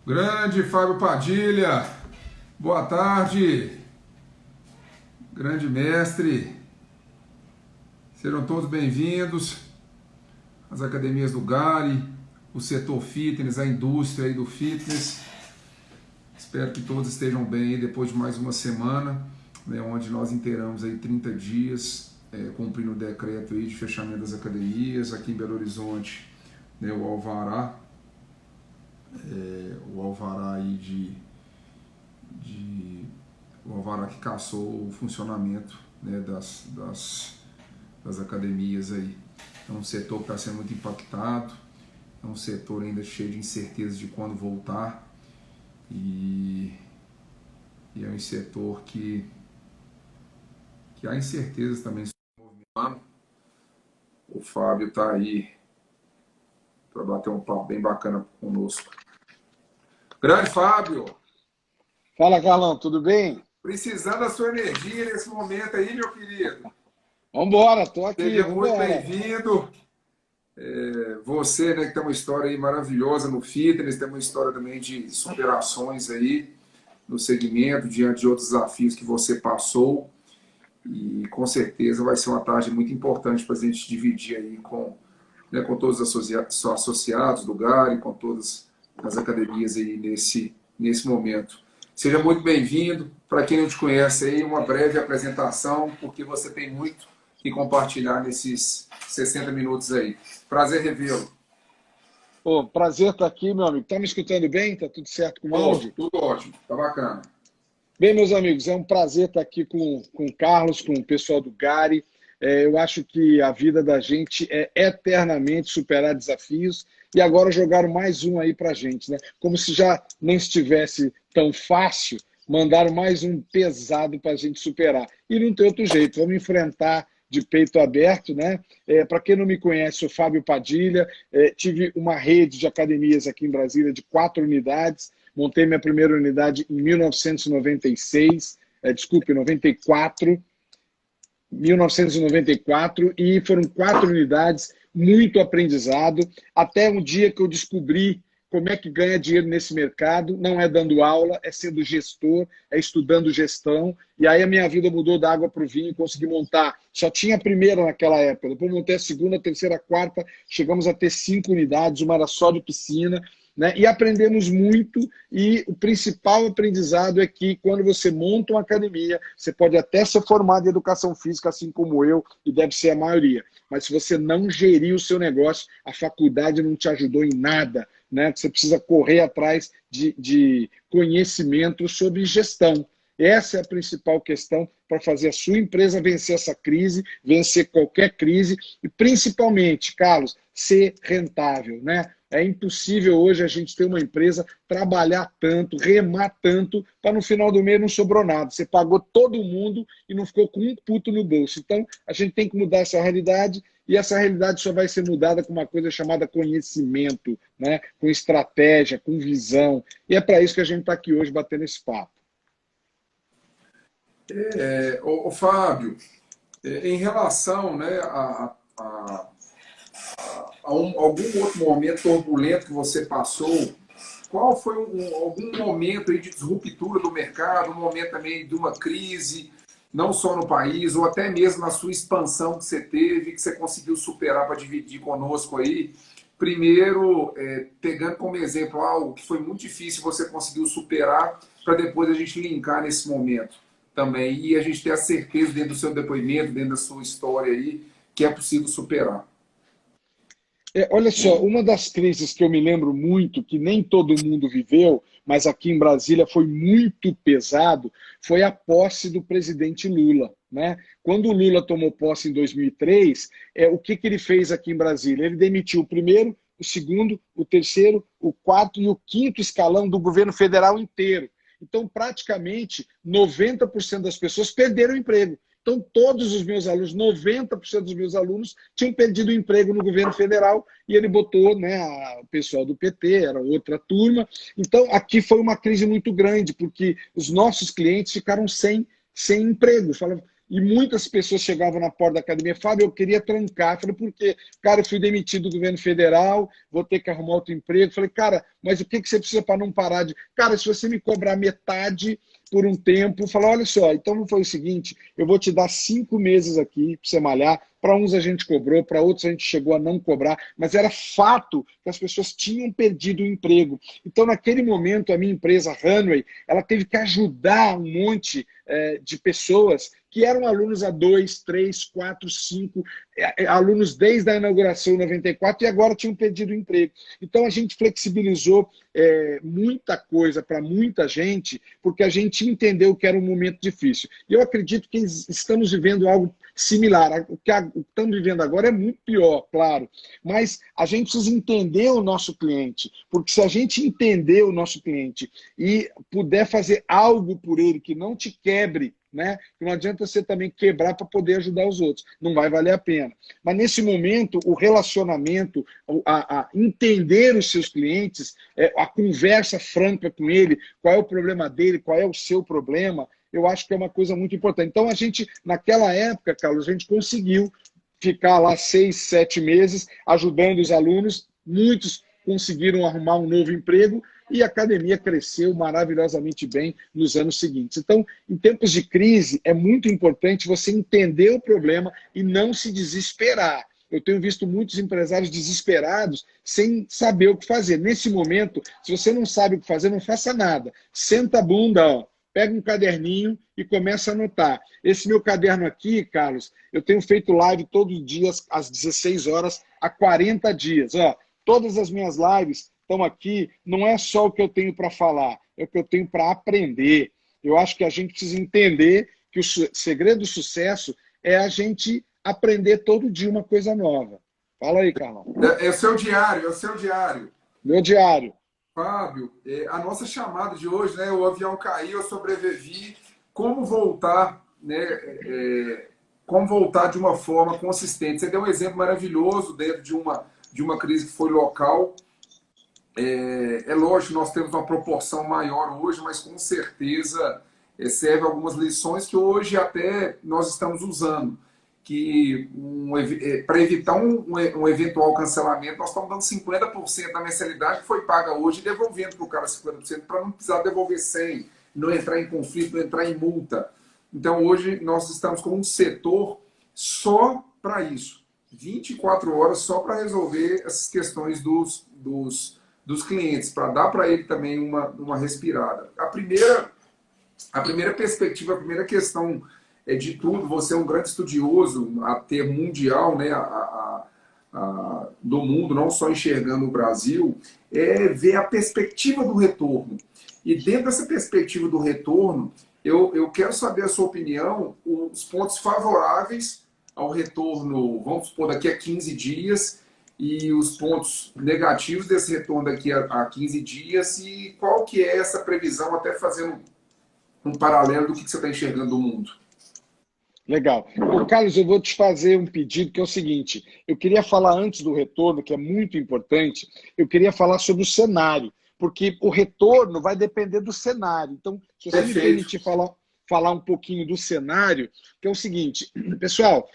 Grande Fábio Padilha, boa tarde, grande mestre, sejam todos bem-vindos às academias do Gari, o setor fitness, a indústria aí do fitness. Espero que todos estejam bem aí depois de mais uma semana, né, onde nós inteiramos aí 30 dias, cumprindo o decreto aí de fechamento das academias, aqui em Belo Horizonte, né, o alvará aí o alvará que cassou o funcionamento, né, das academias aí. É um setor que está sendo muito impactado, é um setor ainda cheio de incertezas de quando voltar e é um setor que há incertezas também sobre o movimento. O Fábio está aí para bater um papo bem bacana conosco. Grande Fábio! Fala, Carlão, tudo bem? Precisando da sua energia nesse momento aí, meu querido. Vambora, tô aqui, Seja muito vambora. bem-vindo. Você, né, que tem uma história aí maravilhosa no fitness, tem uma história também de superações aí no segmento, diante de outros desafios que você passou. E com certeza vai ser uma tarde muito importante para a gente dividir aí né, com todos os associados do GARI, com todas as academias aí nesse momento. Seja muito bem-vindo. Para quem não te conhece aí, uma breve apresentação, porque você tem muito que compartilhar nesses 60 minutos aí. Prazer revê-lo. Pô, prazer estar aqui, meu amigo. Tá me escutando bem? Tá tudo certo com o Oh, áudio? tudo ótimo, tá bacana. Bem, meus amigos, é um prazer estar aqui com o Carlos, com o pessoal do Gari. Eu acho que a vida da gente é eternamente superar desafios e agora jogaram mais um aí pra gente, né? Como se já não estivesse tão fácil, mandaram mais um pesado para a gente superar. E não tem outro jeito, vamos enfrentar de peito aberto, né? Para quem não me conhece, sou Fábio Padilha, tive uma rede de academias aqui em Brasília de 4 unidades. Montei minha primeira unidade em 1996, desculpe, 1994, e foram 4 unidades, muito aprendizado, até um dia que eu descobri como é que ganha dinheiro nesse mercado, não é dando aula, é sendo gestor, é estudando gestão, e aí a minha vida mudou da água para o vinho, consegui montar, só tinha a primeira naquela época, depois montei a segunda, a terceira, a quarta, chegamos a ter 5 unidades, uma era só de piscina, né? E aprendemos muito, e o principal aprendizado é que quando você monta uma academia, você pode até ser formado em educação física, assim como eu, e deve ser a maioria, mas se você não gerir o seu negócio, a faculdade não te ajudou em nada, né? Você precisa correr atrás de conhecimento sobre gestão. Essa é a principal questão para fazer a sua empresa vencer essa crise, vencer qualquer crise e, principalmente, Carlos, ser rentável, né? É impossível hoje a gente ter uma empresa, trabalhar tanto, remar tanto, para no final do mês não sobrou nada. Você pagou todo mundo e não ficou com um puto no bolso. Então, a gente tem que mudar essa realidade, e essa realidade só vai ser mudada com uma coisa chamada conhecimento, né? Com estratégia, com visão. E é para isso que a gente está aqui hoje batendo esse papo. Fábio, em relação, né, algum outro momento turbulento que você passou, qual foi algum momento aí de disruptura do mercado, um momento também de uma crise, não só no país, ou até mesmo na sua expansão que você teve, que você conseguiu superar para dividir conosco aí? Primeiro, pegando como exemplo algo que foi muito difícil, você conseguiu superar, para depois a gente linkar nesse momento também, e a gente ter a certeza dentro do seu depoimento, dentro da sua história aí, que é possível superar. Olha só, uma das crises que eu me lembro muito, que nem todo mundo viveu, mas aqui em Brasília foi muito pesado, foi a posse do presidente Lula, né? Quando o Lula tomou posse em 2003, o que ele fez aqui em Brasília? Ele demitiu o primeiro, o segundo, o terceiro, o quarto e o quinto escalão do governo federal inteiro. Então, praticamente, 90% das pessoas perderam o emprego. Então, todos os meus alunos, 90% dos meus alunos, tinham perdido o emprego no governo federal, e ele botou, né, o pessoal do PT, era outra turma. Então, aqui foi uma crise muito grande, porque os nossos clientes ficaram sem emprego. Falavam, E muitas pessoas chegavam na porta da academia, Fábio, eu queria trancar. Eu falei, por quê? Cara, eu fui demitido do governo federal, vou ter que arrumar outro emprego. Eu falei, cara, mas o que você precisa para não parar de... Cara, se você me cobrar metade por um tempo, eu falei, olha só, então foi o seguinte, eu vou te dar 5 meses aqui para você malhar. Para uns a gente cobrou, para outros a gente chegou a não cobrar, mas era fato que as pessoas tinham perdido o emprego. Então, naquele momento, a minha empresa, Runway, ela teve que ajudar um monte de pessoas que eram alunos há 2, 3, 4, 5, alunos desde a inauguração em 94 e agora tinham perdido o emprego. Então, a gente flexibilizou muita coisa para muita gente, porque a gente entendeu que era um momento difícil. E eu acredito que estamos vivendo algo similar. O que estamos vivendo agora é muito pior, claro, mas a gente precisa entender o nosso cliente, porque se a gente entender o nosso cliente e puder fazer algo por ele que não te quebre, né? Não adianta você também quebrar para poder ajudar os outros, não vai valer a pena. Mas nesse momento, o relacionamento, a entender os seus clientes, a conversa franca com ele, qual é o problema dele, qual é o seu problema, eu acho que é uma coisa muito importante. Então, a gente, naquela época, Carlos, a gente conseguiu ficar lá 6, 7 meses ajudando os alunos, muitos conseguiram arrumar um novo emprego e a academia cresceu maravilhosamente bem nos anos seguintes. Então, em tempos de crise, é muito importante você entender o problema e não se desesperar. Eu tenho visto muitos empresários desesperados sem saber o que fazer. Nesse momento, se você não sabe o que fazer, não faça nada. Senta a bunda, ó, pega um caderninho e começa a anotar. Esse meu caderno aqui, Carlos, eu tenho feito live todos os dias às 16 horas há 40 dias. Ó, todas as minhas lives estão aqui, não é só o que eu tenho para falar, é o que eu tenho para aprender. Eu acho que a gente precisa entender que o segredo do sucesso é a gente aprender todo dia uma coisa nova. Fala aí, Carlão. É o seu diário, é o seu diário. Meu diário. Fábio, a nossa chamada de hoje, né? O avião caiu, eu sobrevivi. Como voltar, né? Como voltar de uma forma consistente? Você deu um exemplo maravilhoso dentro de uma crise que foi local. É lógico, nós temos uma proporção maior hoje, mas com certeza serve algumas lições que hoje até nós estamos usando. Que para evitar um eventual cancelamento, nós estamos dando 50% da mensalidade que foi paga hoje e devolvendo para o cara 50% para não precisar devolver 100%, não entrar em conflito, não entrar em multa. Então hoje nós estamos com um setor só para isso. 24 horas só para resolver essas questões dos clientes, para dar para ele também uma respirada. A primeira perspectiva, a primeira questão de tudo, você é um grande estudioso a ter mundial, né, do mundo, não só enxergando o Brasil, é ver a perspectiva do retorno. E dentro dessa perspectiva do retorno, eu quero saber a sua opinião, os pontos favoráveis ao retorno, vamos supor, daqui a 15 dias, e os pontos negativos desse retorno daqui a 15 dias, e qual que é essa previsão, até fazendo um paralelo do que você está enxergando do mundo. Legal. Ô, Carlos, eu vou te fazer um pedido que é o seguinte, eu queria falar antes do retorno, que é muito importante, eu queria falar sobre o cenário, porque o retorno vai depender do cenário. Então, se você me permitir falar um pouquinho do cenário, que é o seguinte, pessoal,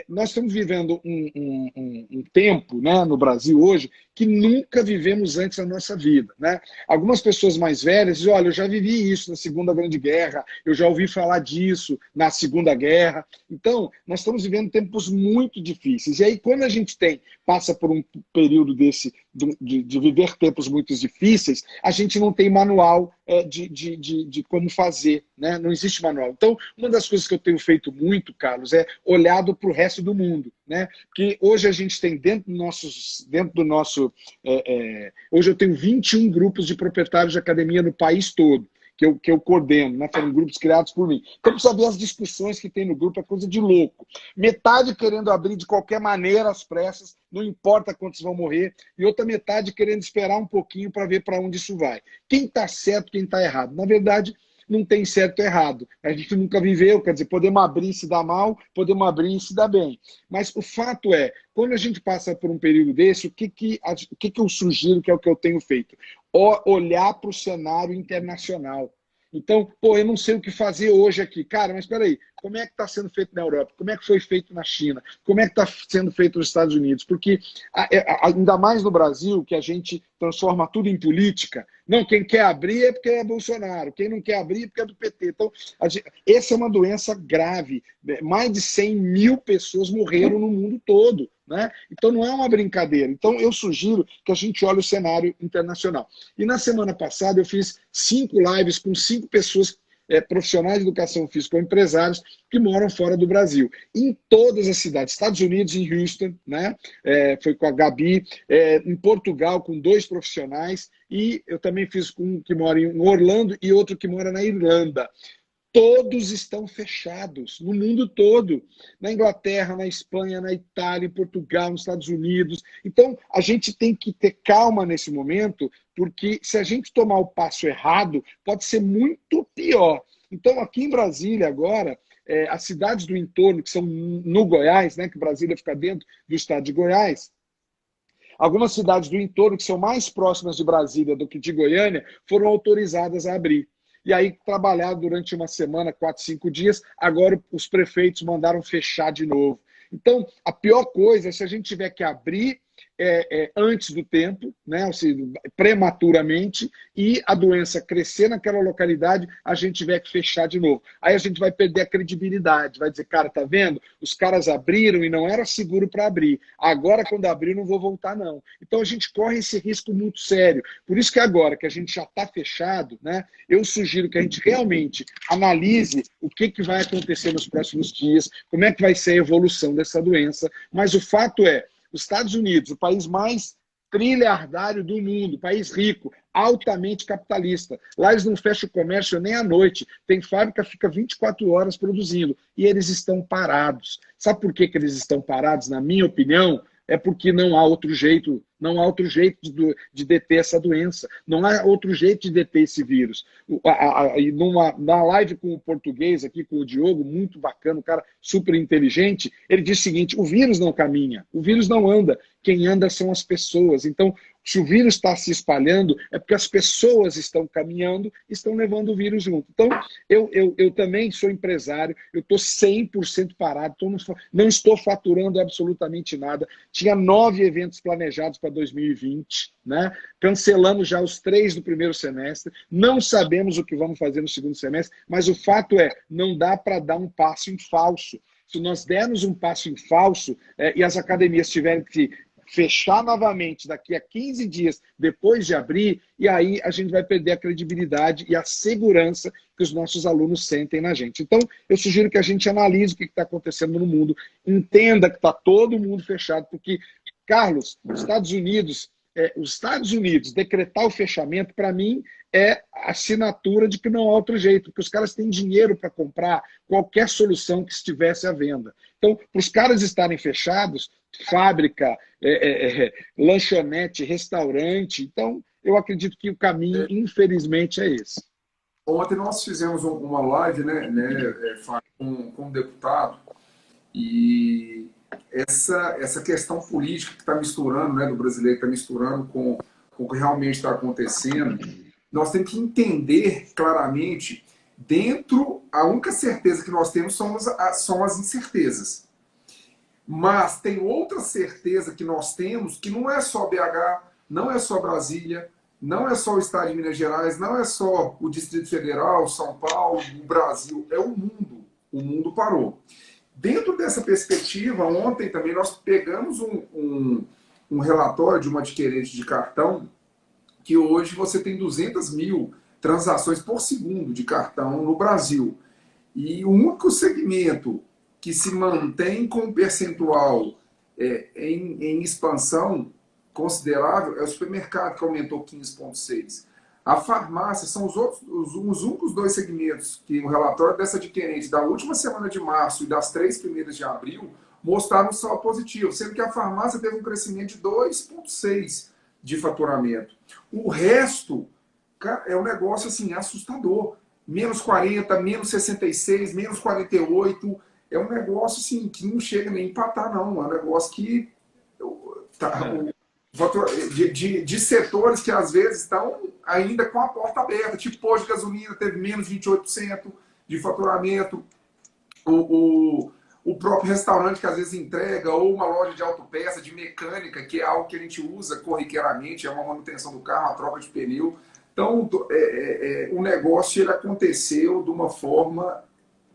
nós estamos vivendo um tempo, né, no Brasil hoje que nunca vivemos antes na nossa vida, né? Algumas pessoas mais velhas dizem, olha, eu já vivi isso na Segunda Grande Guerra, eu já ouvi falar disso na Segunda Guerra. Então, nós estamos vivendo tempos muito difíceis. E aí, quando a gente passa por um período desse, de viver tempos muito difíceis, a gente não tem manual de como fazer, né? Não existe manual. Então, uma das coisas que eu tenho feito muito, Carlos, é olhado para o resto do mundo, né? Porque hoje a gente tem dentro do nosso hoje eu tenho 21 grupos de proprietários de academia no país todo, que eu coordeno, né? Foram grupos criados por mim. Então, precisa ver as discussões que tem no grupo, é coisa de louco. Metade querendo abrir de qualquer maneira às pressas, não importa quantos vão morrer, e outra metade querendo esperar um pouquinho para ver para onde isso vai. Quem está certo, quem está errado? Na verdade, não tem certo e errado. A gente nunca viveu, quer dizer, podemos abrir e se dar mal, podemos abrir e se dar bem. Mas o fato é, quando a gente passa por um período desse, o que eu sugiro, que é o que eu tenho feito? Olhar para o cenário internacional. Então, eu não sei o que fazer hoje aqui. Cara, mas espera aí, como é que está sendo feito na Europa, como é que foi feito na China, como é que está sendo feito nos Estados Unidos, porque ainda mais no Brasil, que a gente transforma tudo em política. Não, quem quer abrir é porque é Bolsonaro, quem não quer abrir é porque é do PT. Então, essa é uma doença grave. Mais de 100 mil pessoas morreram no mundo todo, né? Então, não é uma brincadeira. Então, eu sugiro que a gente olhe o cenário internacional. E na semana passada, eu fiz 5 lives com 5 pessoas profissionais de educação física ou empresários que moram fora do Brasil. Em todas as cidades, Estados Unidos, em Houston, né? Foi com a Gabi, em Portugal, com 2 profissionais, e eu também fiz com um que mora em Orlando e outro que mora na Irlanda. Todos estão fechados, no mundo todo. Na Inglaterra, na Espanha, na Itália, em Portugal, nos Estados Unidos. Então, a gente tem que ter calma nesse momento, porque se a gente tomar o passo errado, pode ser muito pior. Então, aqui em Brasília, agora, as cidades do entorno, que são no Goiás, né, que Brasília fica dentro do estado de Goiás, algumas cidades do entorno, que são mais próximas de Brasília do que de Goiânia, foram autorizadas a abrir. E aí, trabalhar durante uma semana, 4, 5 dias, agora os prefeitos mandaram fechar de novo. Então, a pior coisa é se a gente tiver que abrir antes do tempo, né, ou seja, prematuramente, e a doença crescer naquela localidade, a gente tiver que fechar de novo. Aí a gente vai perder a credibilidade, vai dizer, cara, tá vendo? Os caras abriram e não era seguro para abrir. Agora, quando abrir, não vou voltar, não. Então, a gente corre esse risco muito sério. Por isso que agora que a gente já está fechado, né, eu sugiro que a gente realmente analise o que vai acontecer nos próximos dias, como é que vai ser a evolução dessa doença, mas o fato é, os Estados Unidos, o país mais trilhardário do mundo, país rico, altamente capitalista. Lá eles não fecham o comércio nem à noite. Tem fábrica que fica 24 horas produzindo. E eles estão parados. Sabe por que eles estão parados, na minha opinião? É porque não há outro jeito, de deter essa doença, não há outro jeito de deter esse vírus. Na live com o português aqui, com o Diogo, muito bacana, um cara super inteligente, ele diz o seguinte, o vírus não caminha, o vírus não anda, quem anda são as pessoas. Então, se o vírus está se espalhando, é porque as pessoas estão caminhando, estão levando o vírus junto. Então, eu também sou empresário, eu estou 100% parado, não estou faturando absolutamente nada. Tinha 9 eventos planejados para 2020, né? Cancelamos já os 3 do primeiro semestre, não sabemos o que vamos fazer no segundo semestre, mas o fato é, não dá para dar um passo em falso. Se nós dermos um passo em falso e as academias tiverem que fechar novamente daqui a 15 dias depois de abrir, e aí a gente vai perder a credibilidade e a segurança que os nossos alunos sentem na gente. Então, eu sugiro que a gente analise o que está acontecendo no mundo, entenda que está todo mundo fechado, porque, Carlos, os Estados Unidos decretar o fechamento, para mim, é a assinatura de que não há outro jeito, porque os caras têm dinheiro para comprar qualquer solução que estivesse à venda. Então, para os caras estarem fechados, fábrica, lanchonete, restaurante, então eu acredito que o caminho, infelizmente, é esse. Ontem nós fizemos uma live, com um deputado, e essa questão política que está misturando, né, do brasileiro, está misturando com o que realmente está acontecendo, nós temos que entender claramente, a única certeza que nós temos são as incertezas. Mas tem outra certeza que nós temos, que não é só BH, não é só Brasília, não é só o estado de Minas Gerais, não é só o Distrito Federal, São Paulo, o Brasil, é o mundo. O mundo parou. Dentro dessa perspectiva, ontem também nós pegamos um relatório de uma adquirente de cartão, que hoje você tem 200 mil transações por segundo de cartão no Brasil. E o único segmento que se mantém com um percentual em expansão considerável é o supermercado, que aumentou 15,6%. A farmácia são os únicos 2 segmentos que o relatório dessa adquirente da última semana de março e das 3 primeiras de abril mostraram um saldo positivo, sendo que a farmácia teve um crescimento de 2,6% de faturamento. O resto, cara, é um negócio assim, assustador. Menos 40, menos 66, menos 48. É um negócio assim, que não chega nem a empatar, não. É um negócio que de setores que às vezes estão ainda com a porta aberta, tipo posto de gasolina teve menos 28% de faturamento, o, o, o próprio restaurante que às vezes entrega, ou uma loja de autopeça, de mecânica, que é algo que a gente usa corriqueiramente, é uma manutenção do carro, uma troca de pneu. Então, o negócio ele aconteceu de uma forma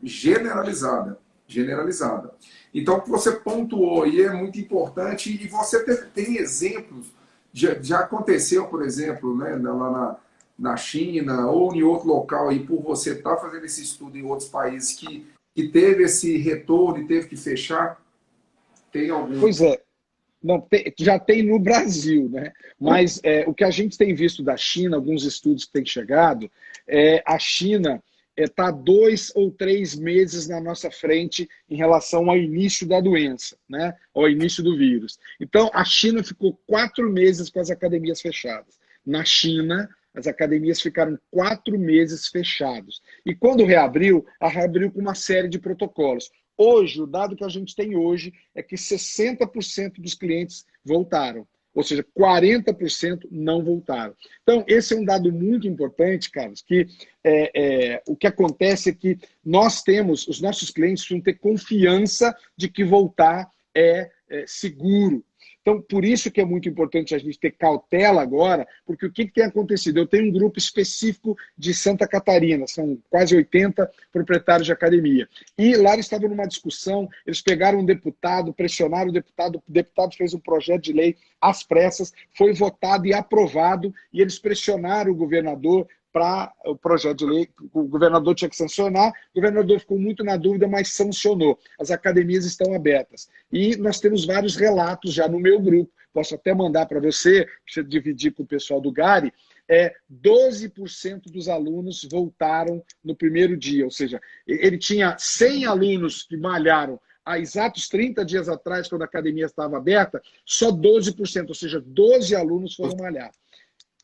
generalizada. Generalizada. Então, o que você pontuou aí é muito importante, e você tem exemplos, já aconteceu, por exemplo, né, lá na China ou em outro local, aí, por você estar fazendo esse estudo em outros países que teve esse retorno e teve que fechar? Tem algum? Pois é, não, já tem no Brasil, né? Mas o que a gente tem visto da China, alguns estudos que têm chegado, a China está 2 ou 3 meses na nossa frente em relação ao início da doença, né? Ao início do vírus. Então, a China ficou 4 meses com as academias fechadas. Na China, as academias ficaram 4 meses fechadas. E quando reabriu, reabriu com uma série de protocolos. Hoje, o dado que a gente tem hoje é que 60% dos clientes voltaram. Ou seja, 40% não voltaram. Então, esse é um dado muito importante, Carlos, que o que acontece é que os nossos clientes vão ter confiança de que voltar é seguro. Então, por isso que é muito importante a gente ter cautela agora, porque o que tem acontecido? Eu tenho um grupo específico de Santa Catarina, são quase 80 proprietários de academia. E lá eles estavam numa discussão, eles pegaram um deputado, pressionaram o deputado fez um projeto de lei às pressas, foi votado e aprovado, e eles pressionaram o governador para o projeto de lei, o governador tinha que sancionar, o governador ficou muito na dúvida, mas sancionou. As academias estão abertas. E nós temos vários relatos já no meu grupo, posso até mandar para você dividir com o pessoal do Gari, 12% dos alunos voltaram no primeiro dia, ou seja, ele tinha 100 alunos que malharam há exatos 30 dias atrás, quando a academia estava aberta, só 12%, ou seja, 12 alunos foram malhar.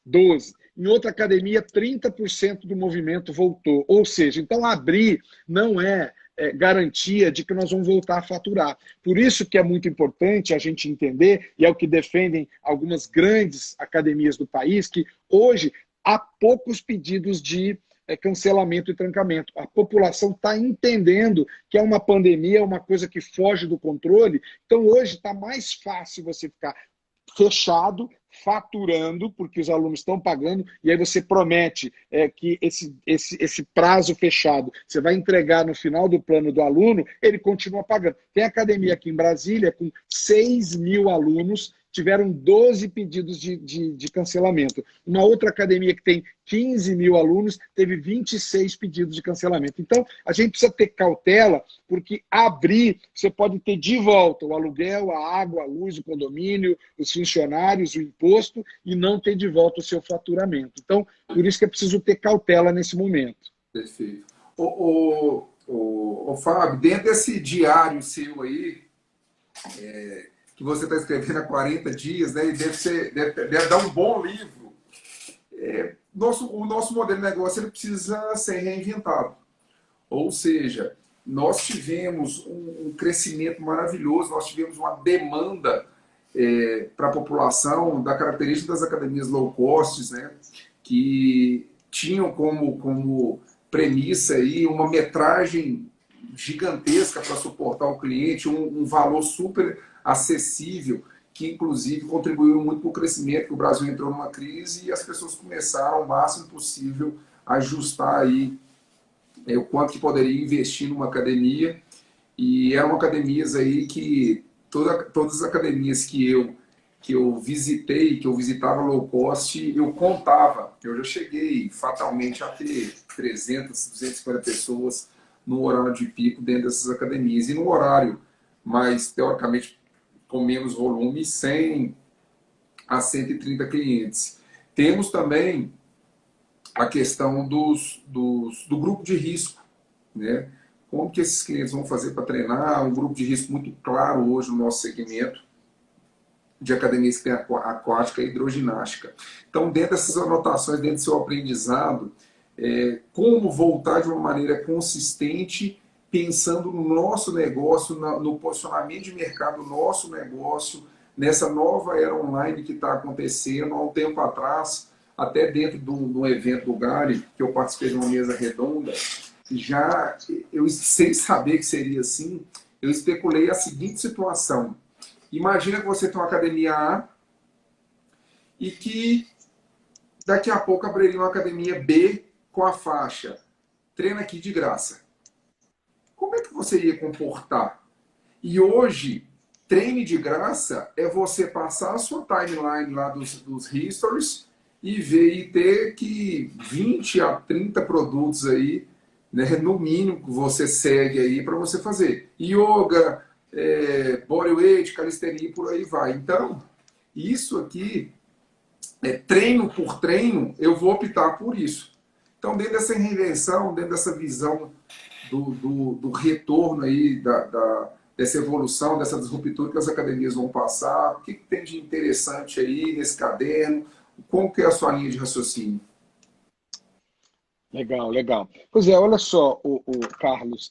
12. Em outra academia, 30% do movimento voltou. Ou seja, então abrir não é garantia de que nós vamos voltar a faturar. Por isso que é muito importante a gente entender, e é o que defendem algumas grandes academias do país, que hoje há poucos pedidos de cancelamento e trancamento. A população está entendendo que é uma pandemia, é uma coisa que foge do controle. Então hoje está mais fácil você ficar fechado, faturando, porque os alunos estão pagando, e aí você promete que esse prazo fechado você vai entregar no final do plano do aluno, ele continua pagando. Tem academia aqui em Brasília com 6 mil alunos, tiveram 12 pedidos de cancelamento. Uma outra academia que tem 15 mil alunos teve 26 pedidos de cancelamento. Então, a gente precisa ter cautela, porque abrir, você pode ter de volta o aluguel, a água, a luz, o condomínio, os funcionários, o imposto, e não ter de volta o seu faturamento. Então, por isso que é preciso ter cautela nesse momento. Perfeito. Fábio, dentro desse diário seu aí, que você está escrevendo há 40 dias, né, e deve dar um bom livro. O nosso modelo de negócio ele precisa ser reinventado. Ou seja, nós tivemos um crescimento maravilhoso, nós tivemos uma demanda para a população da característica das academias low cost, né, que tinham como premissa aí uma metragem gigantesca para suportar o cliente, um valor super acessível, que inclusive contribuiu muito para o crescimento, que o Brasil entrou numa crise e as pessoas começaram o máximo possível a ajustar aí o quanto que poderia investir numa academia. E eram academias aí que todas as academias que eu visitei, que eu visitava low cost, eu contava. Eu já cheguei fatalmente a ter 300, 250 pessoas no horário de pico dentro dessas academias. E no horário mais, teoricamente, com menos volume, 100 a 130 clientes. Temos também a questão do grupo de risco, né? Como que esses clientes vão fazer para treinar? Um grupo de risco muito claro hoje no nosso segmento de academias que tem aquática e hidroginástica. Então, dentro dessas anotações, dentro do seu aprendizado, como voltar de uma maneira consistente, pensando no nosso negócio, no posicionamento de mercado do nosso negócio, nessa nova era online que está acontecendo. Há um tempo atrás, até dentro de um evento do Gari, que eu participei de uma mesa redonda, já, eu sem saber que seria assim, eu especulei a seguinte situação. Imagina que você tem uma academia A e que daqui a pouco abriria uma academia B com a faixa treina aqui de graça. Como é que você ia comportar? E hoje, treine de graça é você passar a sua timeline lá dos histories e ver e ter que 20 a 30 produtos aí, né, no mínimo, que você segue aí para você fazer. Yoga, bodyweight, calistenia e por aí vai. Então, isso aqui, treino por treino, eu vou optar por isso. Então, dentro dessa reinvenção, dentro dessa visão do retorno aí, dessa evolução, dessa disruptura que as academias vão passar, o que tem de interessante aí nesse caderno, como que é a sua linha de raciocínio? Legal, legal. Pois é, olha só, o Carlos,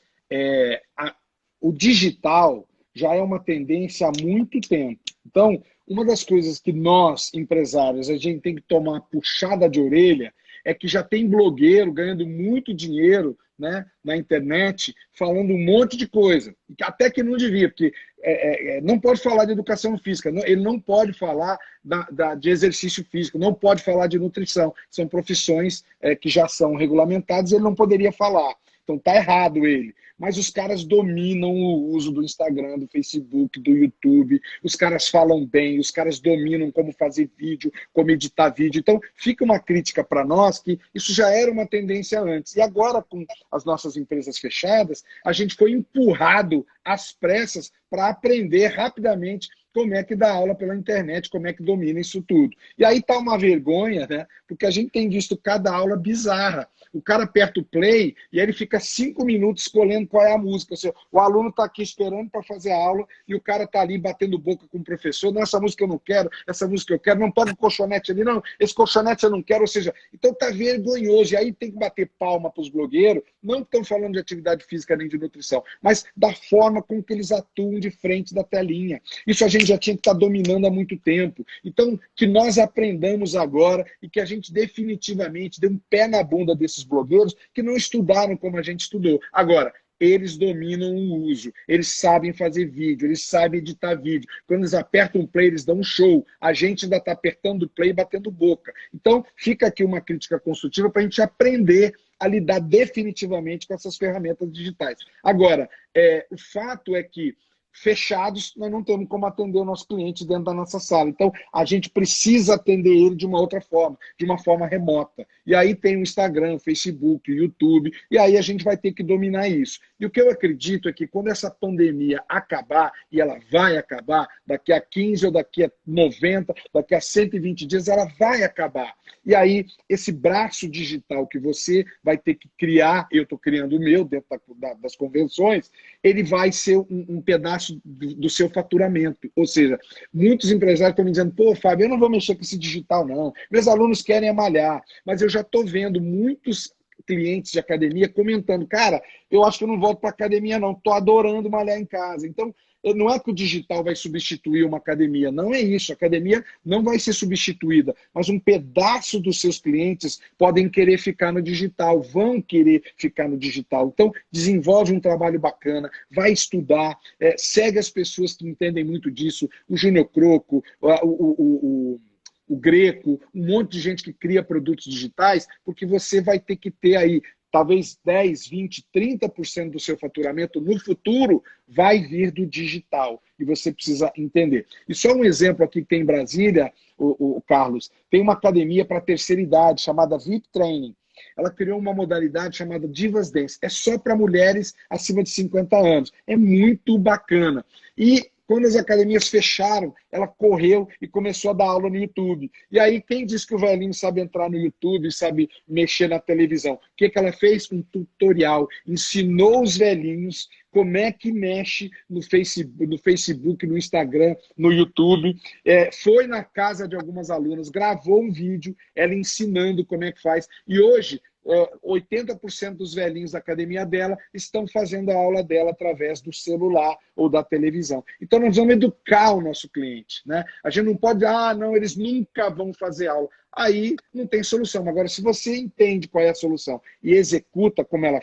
o digital já é uma tendência há muito tempo. Então, uma das coisas que nós, empresários, a gente tem que tomar puxada de orelha é que já tem blogueiro ganhando muito dinheiro, né, na internet, falando um monte de coisa, até que não devia, porque não pode falar de educação física, ele não pode falar de exercício físico, não pode falar de nutrição, são profissões que já são regulamentadas, ele não poderia falar. Então tá errado ele. Mas os caras dominam o uso do Instagram, do Facebook, do YouTube. Os caras falam bem, os caras dominam como fazer vídeo, como editar vídeo. Então fica uma crítica para nós que isso já era uma tendência antes. E agora, com as nossas empresas fechadas, a gente foi empurrado às pressas para aprender rapidamente como é que dá aula pela internet, como é que domina isso tudo. E aí tá uma vergonha, né? Porque a gente tem visto cada aula bizarra. O cara aperta o play e aí ele fica 5 minutos escolhendo qual é a música. Ou seja, o aluno está aqui esperando para fazer a aula e o cara está ali batendo boca com o professor. Não, essa música eu não quero, essa música eu quero. Não toca o colchonete ali, não. Esse colchonete eu não quero. Ou seja, então tá vergonhoso. E aí tem que bater palma para os blogueiros. Não estão falando de atividade física nem de nutrição, mas da forma com que eles atuam de frente da telinha. Isso a gente já tinha que estar dominando há muito tempo. Então, que nós aprendamos agora e que a gente definitivamente dê um pé na bunda desses blogueiros que não estudaram como a gente estudou. Agora, eles dominam o uso, eles sabem fazer vídeo, eles sabem editar vídeo. Quando eles apertam o play, eles dão um show. A gente ainda está apertando o play e batendo boca. Então, fica aqui uma crítica construtiva para a gente aprender a lidar definitivamente com essas ferramentas digitais. Agora, o fato é que fechados, nós não temos como atender o nosso cliente dentro da nossa sala. Então, a gente precisa atender ele de uma outra forma, de uma forma remota. E aí tem o Instagram, o Facebook, o YouTube, e aí a gente vai ter que dominar isso. E o que eu acredito é que quando essa pandemia acabar, e ela vai acabar, daqui a 15 ou daqui a 90, daqui a 120 dias, ela vai acabar. E aí, esse braço digital que você vai ter que criar, eu estou criando o meu dentro das convenções, ele vai ser um pedaço do seu faturamento. Ou seja, muitos empresários estão me dizendo, pô, Fábio, eu não vou mexer com esse digital, não. Meus alunos querem malhar, mas eu já estou vendo muitos clientes de academia comentando, cara, eu acho que eu não volto para academia, não. Estou adorando malhar em casa. Então, não é que o digital vai substituir uma academia, não é isso. A academia não vai ser substituída, mas um pedaço dos seus clientes podem querer ficar no digital, vão querer ficar no digital. Então, desenvolve um trabalho bacana, vai estudar, segue as pessoas que entendem muito disso, o Júnior Croco, o Greco, um monte de gente que cria produtos digitais, porque você vai ter que ter aí talvez 10, 20, 30% do seu faturamento no futuro vai vir do digital. E você precisa entender. E só um exemplo aqui que tem em Brasília, o Carlos, tem uma academia para terceira idade chamada VIP Training. Ela criou uma modalidade chamada Divas Dance. É só para mulheres acima de 50 anos. É muito bacana. E quando as academias fecharam, ela correu e começou a dar aula no YouTube. E aí, quem disse que o velhinho sabe entrar no YouTube, sabe mexer na televisão? O que ela fez? Um tutorial. Ensinou os velhinhos como é que mexe no Facebook, no Instagram, no YouTube. Foi na casa de algumas alunas, gravou um vídeo, ela ensinando como é que faz. E hoje, 80% dos velhinhos da academia dela estão fazendo a aula dela através do celular ou da televisão. Então, nós vamos educar o nosso cliente, né? A gente não pode, não, eles nunca vão fazer aula. Aí não tem solução. Agora, se você entende qual é a solução e executa como ela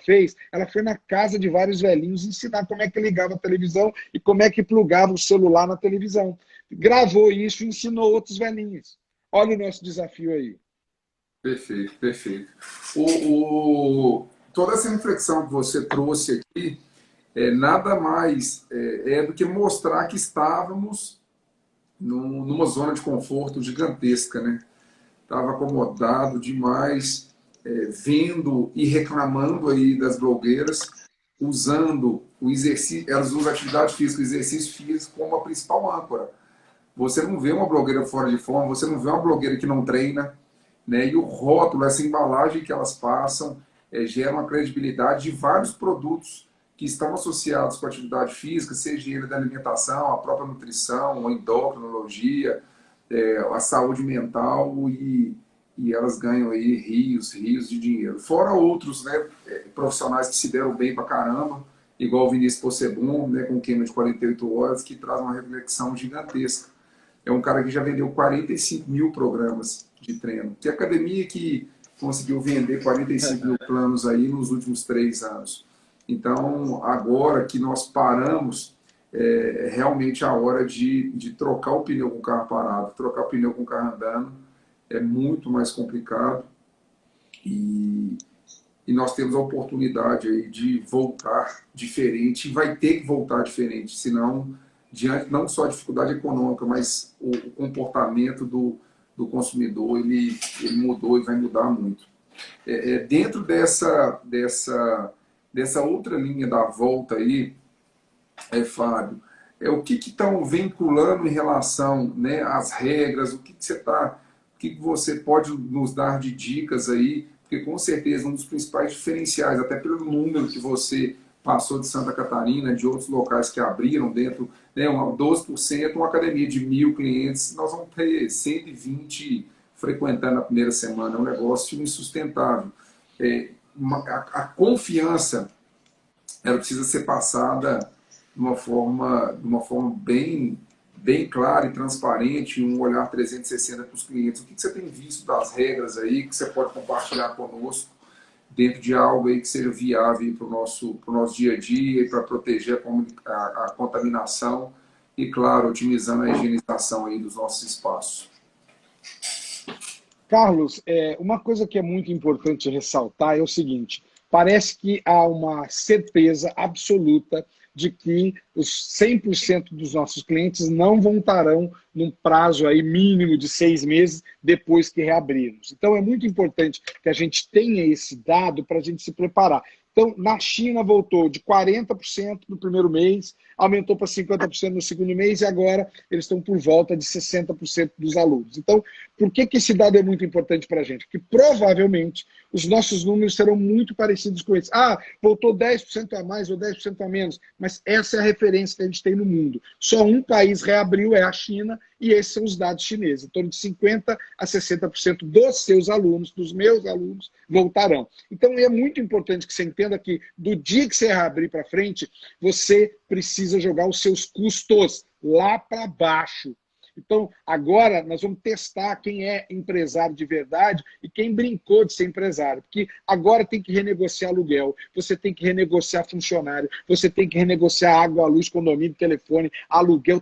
foi na casa de vários velhinhos ensinar como é que ligava a televisão e como é que plugava o celular na televisão. Gravou isso e ensinou outros velhinhos. Olha o nosso desafio aí. Perfeito, perfeito. Toda essa reflexão que você trouxe aqui nada mais do que mostrar que estávamos numa zona de conforto gigantesca, né? Estava acomodado demais, vendo e reclamando aí das blogueiras, usando o exercício, elas usam a atividade física, o exercício físico como a principal âncora. Você não vê uma blogueira fora de forma, você não vê uma blogueira que não treina, né? E o rótulo, essa embalagem que elas passam, gera uma credibilidade de vários produtos que estão associados com a atividade física, seja ele da alimentação, a própria nutrição, a endocrinologia, a saúde mental, e elas ganham aí rios de dinheiro. Fora outros, né, profissionais que se deram bem pra caramba, igual o Vinícius Possebon, né, com o queima de 48 horas, que traz uma reflexão gigantesca. É um cara que já vendeu 45 mil programas de treino. Que academia que conseguiu vender 45 mil planos aí nos últimos 3 anos. Então, agora que nós paramos, é realmente a hora de trocar o pneu com o carro parado. Trocar o pneu com o carro andando é muito mais complicado. E nós temos a oportunidade aí de voltar diferente. E vai ter que voltar diferente, senão, diante não só a dificuldade econômica, mas o comportamento do consumidor, ele mudou e vai mudar muito. Dentro dessa outra linha da volta aí, Fábio, o que estão vinculando em relação, né, às regras, o que você pode nos dar de dicas aí, porque com certeza um dos principais diferenciais, até pelo número que você passou de Santa Catarina, de outros locais que abriram dentro, né, 12%, uma academia de 1.000 clientes, nós vamos ter 120 frequentando a primeira semana, é um negócio insustentável. A confiança, ela precisa ser passada de uma forma bem clara e transparente, um olhar 360 para os clientes. O que você tem visto das regras aí, que você pode compartilhar conosco, dentro de algo aí que seja viável para o nosso dia a dia e para proteger a contaminação e, claro, otimizando a higienização aí dos nossos espaços? Carlos, uma coisa que é muito importante ressaltar é o seguinte: parece que há uma certeza absoluta de que os 100% dos nossos clientes não voltarão num prazo aí mínimo de 6 meses depois que reabrirmos. Então é muito importante que a gente tenha esse dado para a gente se preparar. Então, na China voltou de 40% no primeiro mês, aumentou para 50% no segundo mês e agora eles estão por volta de 60% dos alunos. Então, por que esse dado é muito importante para a gente? Porque provavelmente os nossos números serão muito parecidos com esses. Voltou 10% a mais ou 10% a menos, mas essa é a referência que a gente tem no mundo. Só um país reabriu, é a China, e esses são os dados chineses. Em torno de 50% a 60% dos seus alunos, dos meus alunos, voltarão. Então, é muito importante que você entenda que do dia que você reabrir para frente, você precisa jogar os seus custos lá para baixo. Então, agora nós vamos testar quem é empresário de verdade e quem brincou de ser empresário. Porque agora tem que renegociar aluguel, você tem que renegociar funcionário, você tem que renegociar água, luz, condomínio, telefone, aluguel,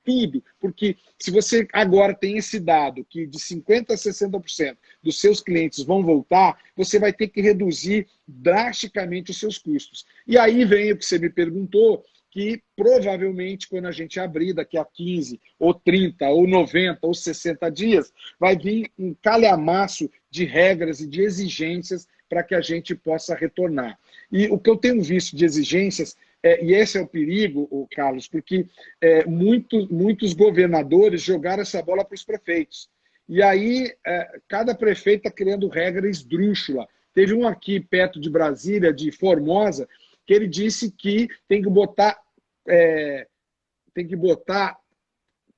tudo. Porque se você agora tem esse dado que de 50% a 60% dos seus clientes vão voltar, você vai ter que reduzir drasticamente os seus custos. E aí vem o que você me perguntou, que provavelmente quando a gente abrir daqui a 15, ou 30, ou 90, ou 60 dias, vai vir um calhamaço de regras e de exigências para que a gente possa retornar. E o que eu tenho visto de exigências, e esse é o perigo, Carlos, porque muitos governadores jogaram essa bola para os prefeitos. E aí cada prefeito está criando regra esdrúxula. Teve um aqui perto de Brasília, de Formosa, que ele disse que tem que botar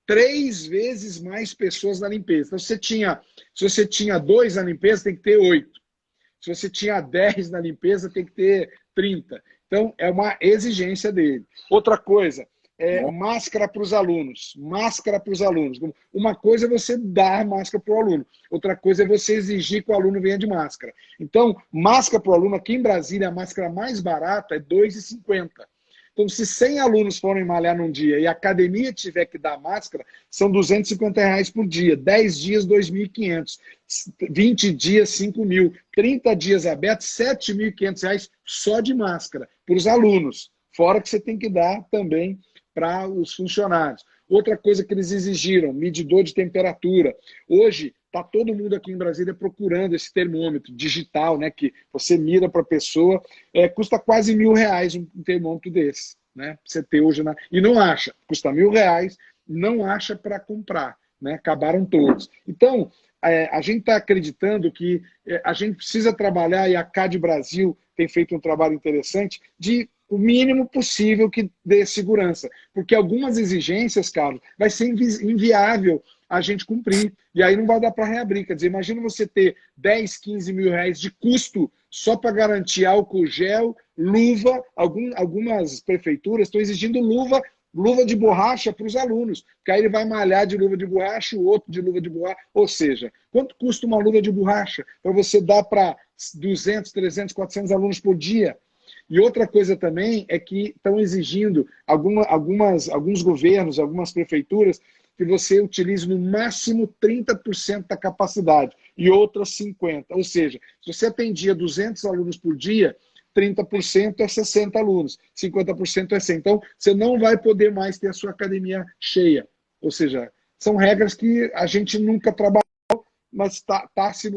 3 vezes mais pessoas na limpeza. Então, se você tinha 2 na limpeza, tem que ter 8. Se você tinha 10 na limpeza, tem que ter 30. Então, é uma exigência dele. Outra coisa, máscara para os alunos. Máscara para os alunos. Uma coisa é você dar máscara para o aluno. Outra coisa é você exigir que o aluno venha de máscara. Então, máscara para o aluno, aqui em Brasília, a máscara mais barata é R$ 2,50. Então, se 100 alunos forem malhar num dia e a academia tiver que dar máscara, são R$ 250 por dia. 10 dias, R$ 2.500. 20 dias, R$ 5.000. 30 dias abertos, R$ 7.500 só de máscara para os alunos. Fora que você tem que dar também para os funcionários. Outra coisa que eles exigiram, medidor de temperatura. Hoje, está todo mundo aqui em Brasília procurando esse termômetro digital, né, que você mira para a pessoa, custa quase R$ 1.000 um termômetro desse, né, pra você ter hoje. E não acha, custa R$ 1.000, não acha para comprar, né, acabaram todos. Então, a gente está acreditando que a gente precisa trabalhar, e a CAD Brasil tem feito um trabalho interessante, de o mínimo possível que dê segurança. Porque algumas exigências, Carlos, vai ser inviável a gente cumprir. E aí não vai dar para reabrir. Quer dizer, imagina você ter 10, 15 mil reais de custo só para garantir álcool gel, luva. Algumas prefeituras estão exigindo luva de borracha para os alunos. Porque aí ele vai malhar de luva de borracha, o outro de luva de borracha. Ou seja, quanto custa uma luva de borracha para você dar para 200, 300, 400 alunos por dia? E outra coisa também é que estão exigindo alguns governos, algumas prefeituras, que você utilize no máximo 30% da capacidade e outras 50%. Ou seja, se você atendia 200 alunos por dia, 30% é 60 alunos, 50% é 100. Então, você não vai poder mais ter a sua academia cheia. Ou seja, são regras que a gente nunca trabalhou, mas está se...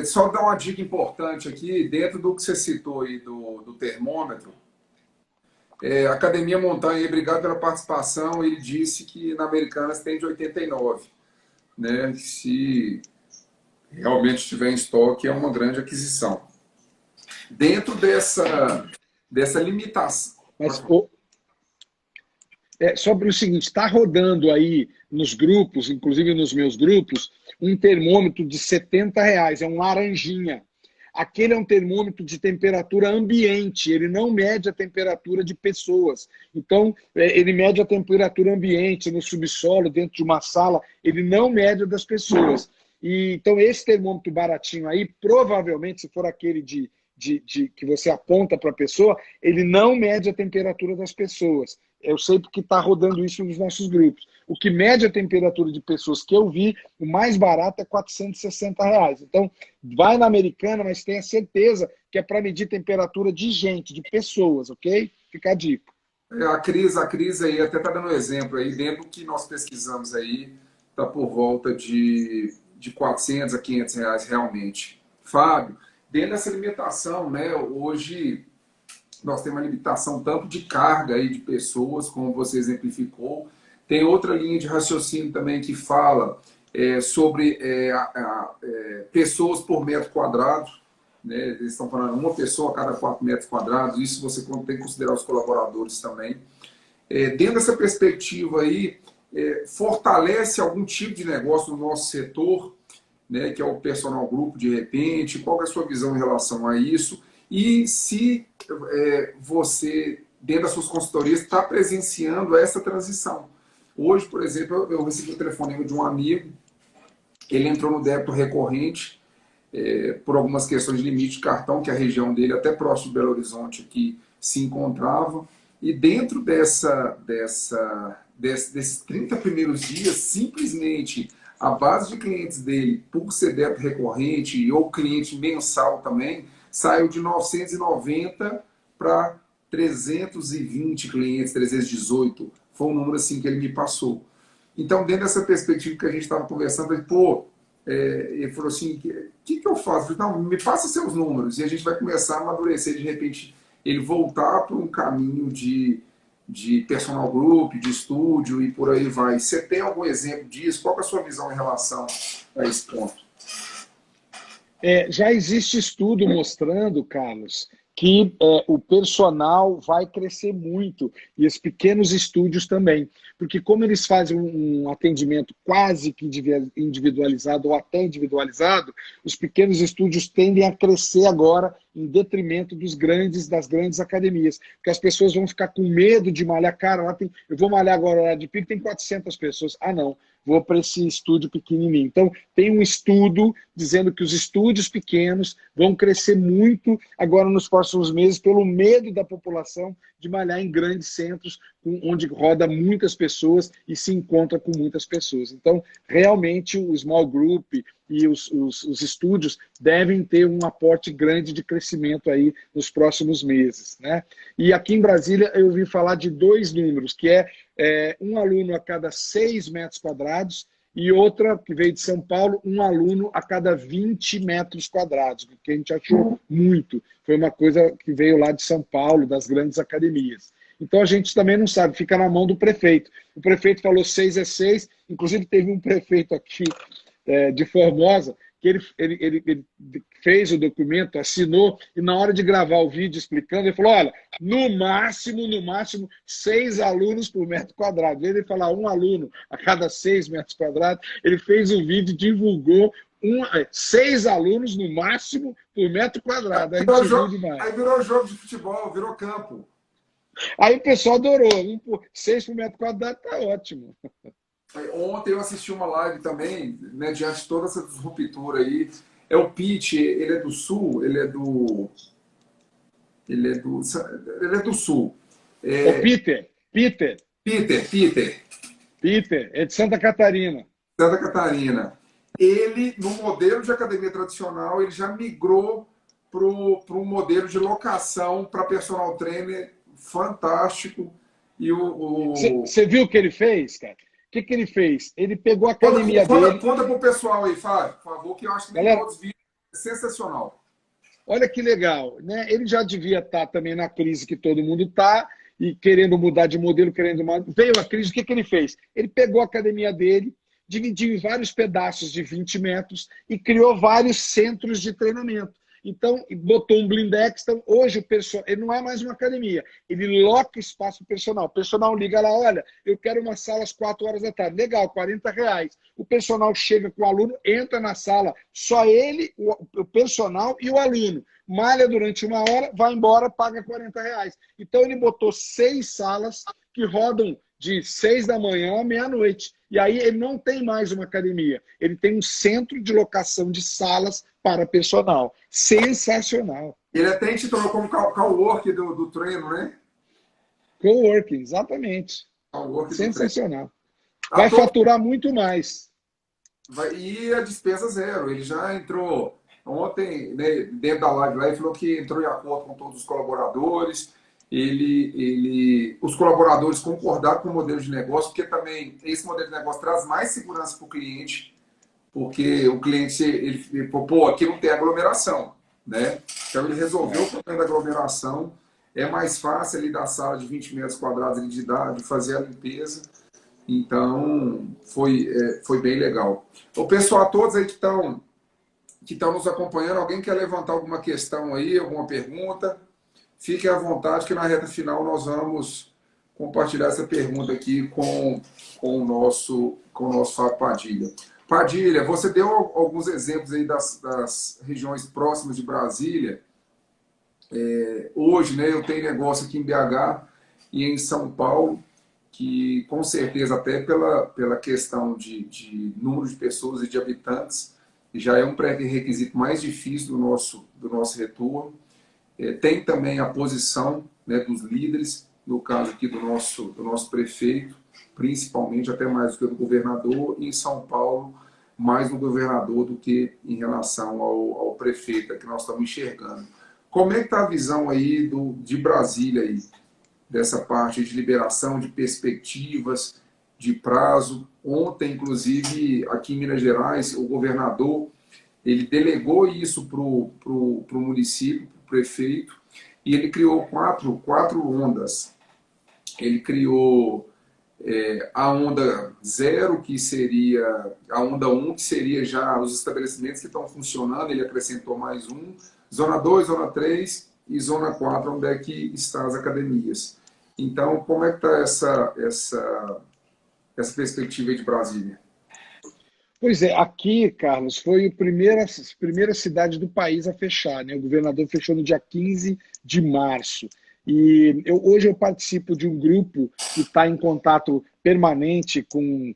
Só dar uma dica importante aqui, dentro do que você citou aí do termômetro, a Academia Montanha, obrigado pela participação, ele disse que na Americanas tem de 89, né? Se realmente estiver em estoque, é uma grande aquisição. Dentro dessa limitação... Mas, sobre o seguinte, está rodando aí nos grupos, inclusive nos meus grupos, um termômetro de R$ 70, é um laranjinha. Aquele é um termômetro de temperatura ambiente, ele não mede a temperatura de pessoas. Então, ele mede a temperatura ambiente no subsolo, dentro de uma sala, ele não mede a das pessoas. Então, esse termômetro baratinho aí, provavelmente, se for aquele que você aponta para a pessoa, ele não mede a temperatura das pessoas. Eu sei porque está rodando isso nos nossos grupos. O que mede a temperatura de pessoas que eu vi, o mais barato é R$ 460. Então, vai na Americana, mas tenha certeza que é para medir temperatura de gente, de pessoas, ok? Fica a dica. A Cris aí até está dando um exemplo aí, dentro do que nós pesquisamos aí, está por volta de R$ 400 a R$ 500 realmente. Fábio, dentro dessa limitação, né, hoje nós temos uma limitação tanto de carga aí de pessoas, como você exemplificou. Tem outra linha de raciocínio também que fala sobre pessoas por metro quadrado, né? Eles estão falando uma pessoa a cada 4 metros quadrados, isso você tem que considerar os colaboradores também. Dentro dessa perspectiva aí, fortalece algum tipo de negócio no nosso setor, né, que é o personal grupo, de repente, qual é a sua visão em relação a isso? E se você, dentro das suas consultorias, está presenciando essa transição. Hoje, por exemplo, eu recebi um telefonema de um amigo, ele entrou no débito recorrente por algumas questões de limite de cartão, que a região dele, até próximo de Belo Horizonte, aqui, se encontrava. E dentro desses 30 primeiros dias, simplesmente a base de clientes dele, por ser débito recorrente ou cliente mensal também, saiu de 990 para 320 clientes, 318. Foi um número assim que ele me passou. Então, dentro dessa perspectiva que a gente estava conversando, ele falou assim, o que eu faço? Eu falei, não, me passa seus números e a gente vai começar a amadurecer, de repente, ele voltar para um caminho de personal group, de estúdio e por aí vai. Você tem algum exemplo disso? Qual é a sua visão em relação a esse ponto? Já existe estudo mostrando, Carlos, que o personal vai crescer muito, e os pequenos estúdios também, porque como eles fazem um atendimento quase que individualizado ou até individualizado, os pequenos estúdios tendem a crescer agora em detrimento das grandes academias, porque as pessoas vão ficar com medo de malhar. Cara, eu vou malhar agora lá de pico, tem 400 pessoas. Ah, não, vou para esse estúdio pequenininho. Então, tem um estudo dizendo que os estúdios pequenos vão crescer muito agora nos próximos meses pelo medo da população de malhar em grandes centros, onde roda muitas pessoas e se encontra com muitas pessoas. Então, realmente, o small group e os estúdios devem ter um aporte grande de crescimento aí nos próximos meses, né? E aqui em Brasília eu ouvi falar de dois números, que é um aluno a cada 6 metros quadrados e outra, que veio de São Paulo, um aluno a cada 20 metros quadrados, que a gente achou muito. Foi uma coisa que veio lá de São Paulo, das grandes academias. Então a gente também não sabe, fica na mão do prefeito. O prefeito falou 6 é 6, inclusive teve um prefeito aqui de Formosa, que ele fez o documento, assinou, e na hora de gravar o vídeo explicando, ele falou, olha, no máximo, 6 alunos por metro quadrado. Ele falar um aluno a cada 6 metros quadrados, ele fez o vídeo, divulgou 6 alunos no máximo por metro quadrado. Aí virou jogo de futebol, virou campo. Aí o pessoal adorou, 6 por metro quadrado tá ótimo. Ontem eu assisti uma live também, né, diante de toda essa ruptura aí. É o Pete, ele é do Sul, ele é do Sul. O Peter, é de Santa Catarina. Santa Catarina. Ele, no modelo de academia tradicional, ele já migrou para um modelo de locação para personal trainer fantástico. E Você viu o que ele fez, cara? O que ele fez? Ele pegou a academia dele... Conta pro pessoal aí, Fábio, por favor, que eu acho que nem todos viram. É sensacional. Olha que legal, né? Ele já devia estar também na crise que todo mundo está, e querendo mudar de modelo, veio a crise, o que ele fez? Ele pegou a academia dele, dividiu em vários pedaços de 20 metros e criou vários centros de treinamento. Então, botou um blindex. Então, hoje, o personal, ele não é mais uma academia, ele loca espaço para o personal. O personal liga lá, olha, eu quero uma sala às 4 horas da tarde. Legal, R$40. O personal chega com o aluno, entra na sala, só ele, o personal e o aluno. Malha durante 1 hora, vai embora, paga R$40. Então, ele botou 6 salas que rodam de 6 da manhã à meia-noite. E aí ele não tem mais uma academia, ele tem um centro de locação de salas para personal. Sensacional. Ele até intitulou como cowork do treino, né? Coworking, exatamente. Coworking. Sensacional. Vai faturar muito mais. E a despesa zero. Ele já entrou ontem, né, dentro da live lá, ele falou que entrou em acordo com todos os colaboradores. Os colaboradores concordaram com o modelo de negócio, porque também esse modelo de negócio traz mais segurança para o cliente, porque o cliente, ele pô, aqui não tem aglomeração, né? Então ele resolveu o problema da aglomeração, é mais fácil ali da sala de 20 metros quadrados de fazer a limpeza, então foi bem legal. O pessoal, todos aí que estão nos acompanhando, alguém quer levantar alguma questão aí, alguma pergunta? Fiquem à vontade que na reta final nós vamos compartilhar essa pergunta aqui com o nosso Fábio Padilha. Padilha, você deu alguns exemplos aí das regiões próximas de Brasília. Hoje, né, eu tenho negócio aqui em BH e em São Paulo, que com certeza até pela questão de número de pessoas e de habitantes, já é um pré-requisito mais difícil do nosso retorno. Tem também a posição, né, dos líderes, no caso aqui do nosso prefeito, principalmente até mais do que do governador, e em São Paulo, mais no governador do que em relação ao prefeito, que nós estamos enxergando. Como é que está a visão aí de Brasília, aí, dessa parte de liberação, de perspectivas, de prazo? Ontem, inclusive, aqui em Minas Gerais, o governador ele delegou isso para o município, prefeito, e ele criou quatro ondas. Ele criou a onda 0, que seria a onda 1, que seria já os estabelecimentos que estão funcionando, ele acrescentou mais um, zona 2, zona 3 e Zona 4, onde é que estão as academias. Então, como é que está essa perspectiva aí de Brasília? Pois é, aqui, Carlos, foi a primeira cidade do país a fechar, né? O governador fechou no dia 15 de março. E hoje eu participo de um grupo que está em contato permanente com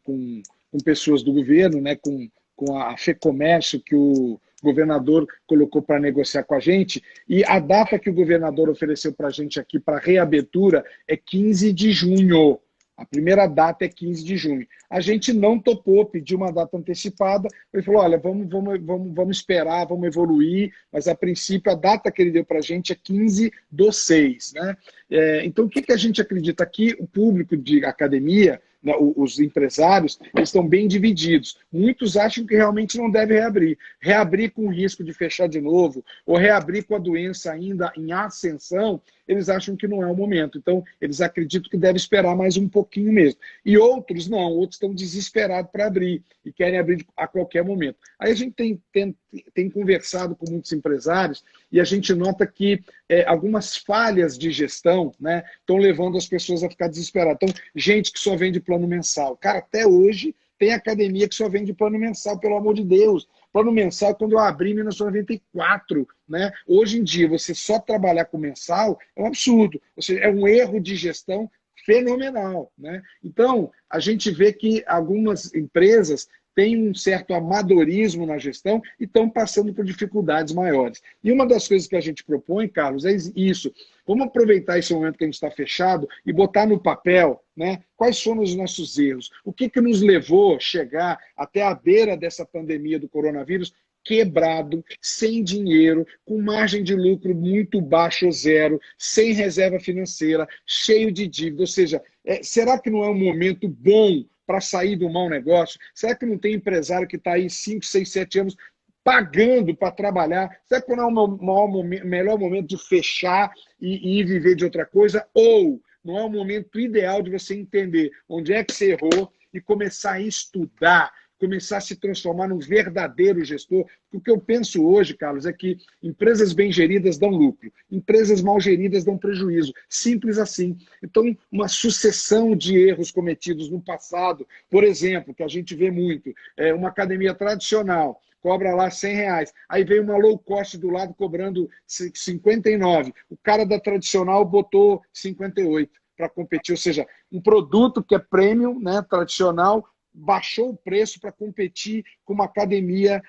pessoas do governo, né? Com a FEComércio, que o governador colocou para negociar com a gente. E a data que o governador ofereceu para a gente aqui para reabertura é 15 de junho. A primeira data é 15 de junho. A gente não topou, pediu uma data antecipada. Ele falou, olha, vamos esperar, vamos evoluir, mas a princípio a data que ele deu para a gente é 15/6. Né? Então, o que a gente acredita aqui? O público de academia, né, os empresários, eles estão bem divididos. Muitos acham que realmente não deve reabrir. Reabrir com o risco de fechar de novo, ou reabrir com a doença ainda em ascensão, eles acham que não é o momento. Então, eles acreditam que deve esperar mais um pouquinho mesmo. E outros não, outros estão desesperados para abrir e querem abrir a qualquer momento. Aí a gente tem conversado com muitos empresários e a gente nota que algumas falhas de gestão, né, estão levando as pessoas a ficar desesperadas. Então, gente que só vende plano mensal. Cara, até hoje tem academia que só vende plano mensal, pelo amor de Deus. Plano mensal, quando eu abri em 1994, né? Hoje em dia, você só trabalhar com mensal é um absurdo. Ou seja, é um erro de gestão fenomenal. Né? Então, a gente vê que algumas empresas têm um certo amadorismo na gestão e estão passando por dificuldades maiores. E uma das coisas que a gente propõe, Carlos, é isso. Vamos aproveitar esse momento que a gente está fechado e botar no papel, né, quais foram os nossos erros. O que nos levou a chegar até a beira dessa pandemia do coronavírus quebrado, sem dinheiro, com margem de lucro muito baixa ou zero, sem reserva financeira, cheio de dívida. Ou seja, será que não é um momento bom para sair do mau negócio? Será que não tem empresário que está aí 5, 6, 7 anos pagando para trabalhar? Será que não é o melhor momento de fechar e viver de outra coisa? Ou não é o momento ideal de você entender onde é que você errou e começar a estudar, começar a se transformar num verdadeiro gestor? O que eu penso hoje, Carlos, é que empresas bem geridas dão lucro, empresas mal geridas dão prejuízo. Simples assim. Então, uma sucessão de erros cometidos no passado, por exemplo, que a gente vê muito, uma academia tradicional cobra lá R$100, aí vem uma low cost do lado cobrando 59. O cara da tradicional botou 58 para competir, ou seja, um produto que é premium, né, tradicional, baixou o preço para competir com uma academia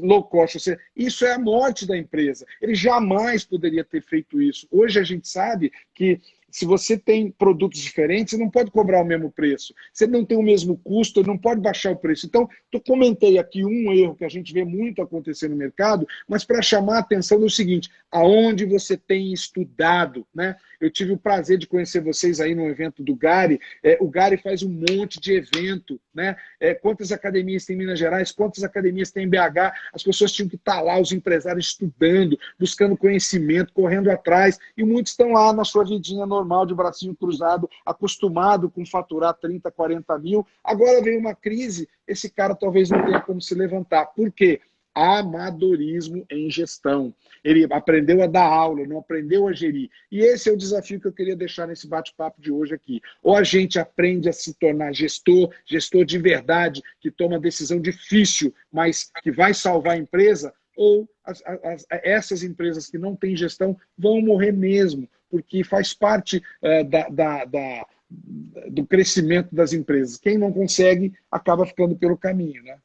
low cost. Ou seja, isso é a morte da empresa. Ele jamais poderia ter feito isso. Hoje a gente sabe que se você tem produtos diferentes, você não pode cobrar o mesmo preço. Você não tem o mesmo custo, não pode baixar o preço. Então, eu comentei aqui um erro que a gente vê muito acontecer no mercado, mas para chamar a atenção do seguinte, aonde você tem estudado, né? Eu tive o prazer de conhecer vocês aí no evento do Gari. O Gari faz um monte de evento, né? Quantas academias tem em Minas Gerais, quantas academias tem em BH, as pessoas tinham que estar lá, os empresários estudando, buscando conhecimento, correndo atrás, e muitos estão lá na sua vidinha normal, de bracinho cruzado, acostumado com faturar 30, 40 mil. Agora vem uma crise, esse cara talvez não tenha como se levantar. Por quê? Amadorismo em gestão. Ele aprendeu a dar aula, não aprendeu a gerir. E esse é o desafio que eu queria deixar nesse bate-papo de hoje aqui. Ou a gente aprende a se tornar gestor, gestor de verdade, que toma decisão difícil, mas que vai salvar a empresa, ou essas empresas que não têm gestão vão morrer mesmo, porque faz parte do crescimento das empresas. Quem não consegue acaba ficando pelo caminho, né?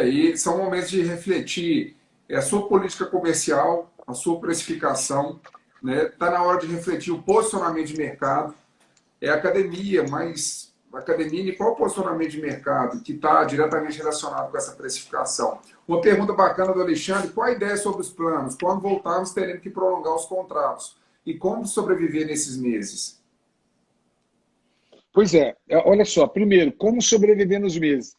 E são momentos de refletir a sua política comercial, a sua precificação, né? Está na hora de refletir o posicionamento de mercado. É academia, mas academia, qual o posicionamento de mercado que está diretamente relacionado com essa precificação? Uma pergunta bacana do Alexandre, qual a ideia sobre os planos? Quando voltarmos, teremos que prolongar os contratos. E como sobreviver nesses meses? Pois olha só, primeiro, como sobreviver nos meses?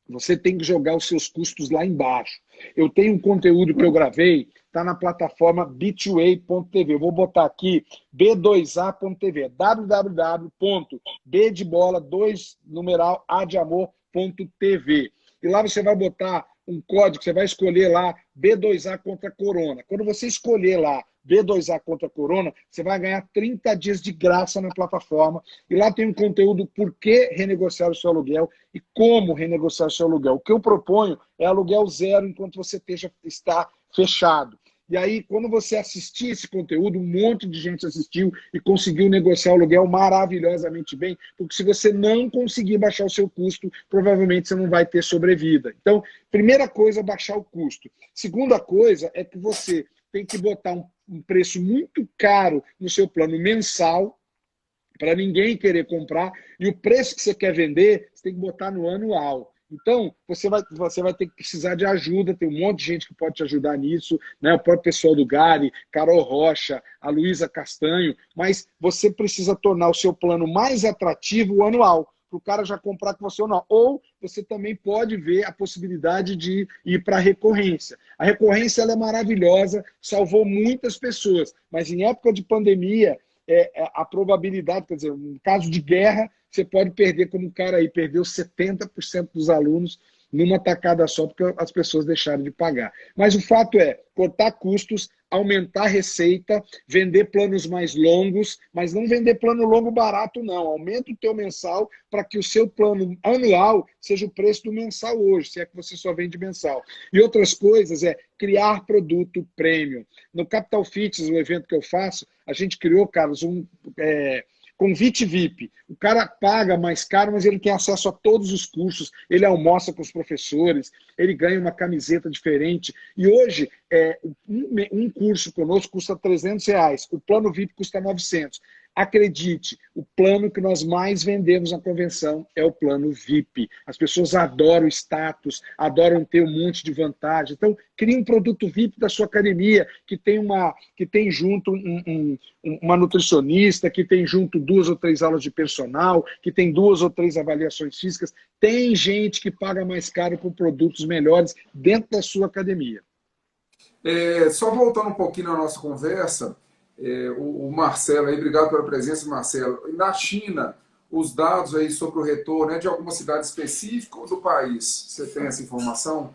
Você tem que jogar os seus custos lá embaixo. Eu tenho um conteúdo que eu gravei, está na plataforma b2a.tv. Eu vou botar aqui b2a.tv, www.b de bola 2 numeral a de amor.tv. E lá você vai botar um código, você vai escolher lá B2A contra Corona. Quando você escolher lá B2A contra Corona, você vai ganhar 30 dias de graça na plataforma. E lá tem um conteúdo por que renegociar o seu aluguel e como renegociar o seu aluguel. O que eu proponho é aluguel zero enquanto você está fechado. E aí, quando você assistir esse conteúdo, um monte de gente assistiu e conseguiu negociar o aluguel maravilhosamente bem, porque se você não conseguir baixar o seu custo, provavelmente você não vai ter sobrevida. Então, primeira coisa, baixar o custo. Segunda coisa é que você tem que botar um preço muito caro no seu plano mensal, para ninguém querer comprar, e o preço que você quer vender, você tem que botar no anual. Então, você vai ter que precisar de ajuda, tem um monte de gente que pode te ajudar nisso, né? O próprio pessoal do Gari, Carol Rocha, a Luísa Castanho, mas você precisa tornar o seu plano mais atrativo o anual, para o cara já comprar com você ou não. Ou você também pode ver a possibilidade de ir para a recorrência. A recorrência ela é maravilhosa, salvou muitas pessoas, mas em época de pandemia, a probabilidade, quer dizer, um caso de guerra, você pode perder, como o cara aí perdeu 70% dos alunos numa tacada só, porque as pessoas deixaram de pagar. Mas o fato é cortar custos, aumentar a receita, vender planos mais longos, mas não vender plano longo barato, não. Aumenta o teu mensal para que o seu plano anual seja o preço do mensal hoje, se é que você só vende mensal. E outras coisas é criar produto premium. No Capital Fitness, o evento que eu faço, a gente criou, Carlos, convite VIP. O cara paga mais caro, mas ele tem acesso a todos os cursos, ele almoça com os professores, ele ganha uma camiseta diferente. E hoje, um curso conosco custa R$300, o plano VIP custa 900. Acredite, o plano que nós mais vendemos na convenção é o plano VIP. As pessoas adoram status, adoram ter um monte de vantagem. Então, crie um produto VIP da sua academia, que tem junto uma nutricionista, que tem junto 2 ou 3 aulas de personal, que tem 2 ou 3 avaliações físicas. Tem gente que paga mais caro por produtos melhores dentro da sua academia. Só voltando um pouquinho na nossa conversa, o Marcelo aí, obrigado pela presença, Marcelo. Na China, os dados aí sobre o retorno é de alguma cidade específica ou do país? Você tem essa informação?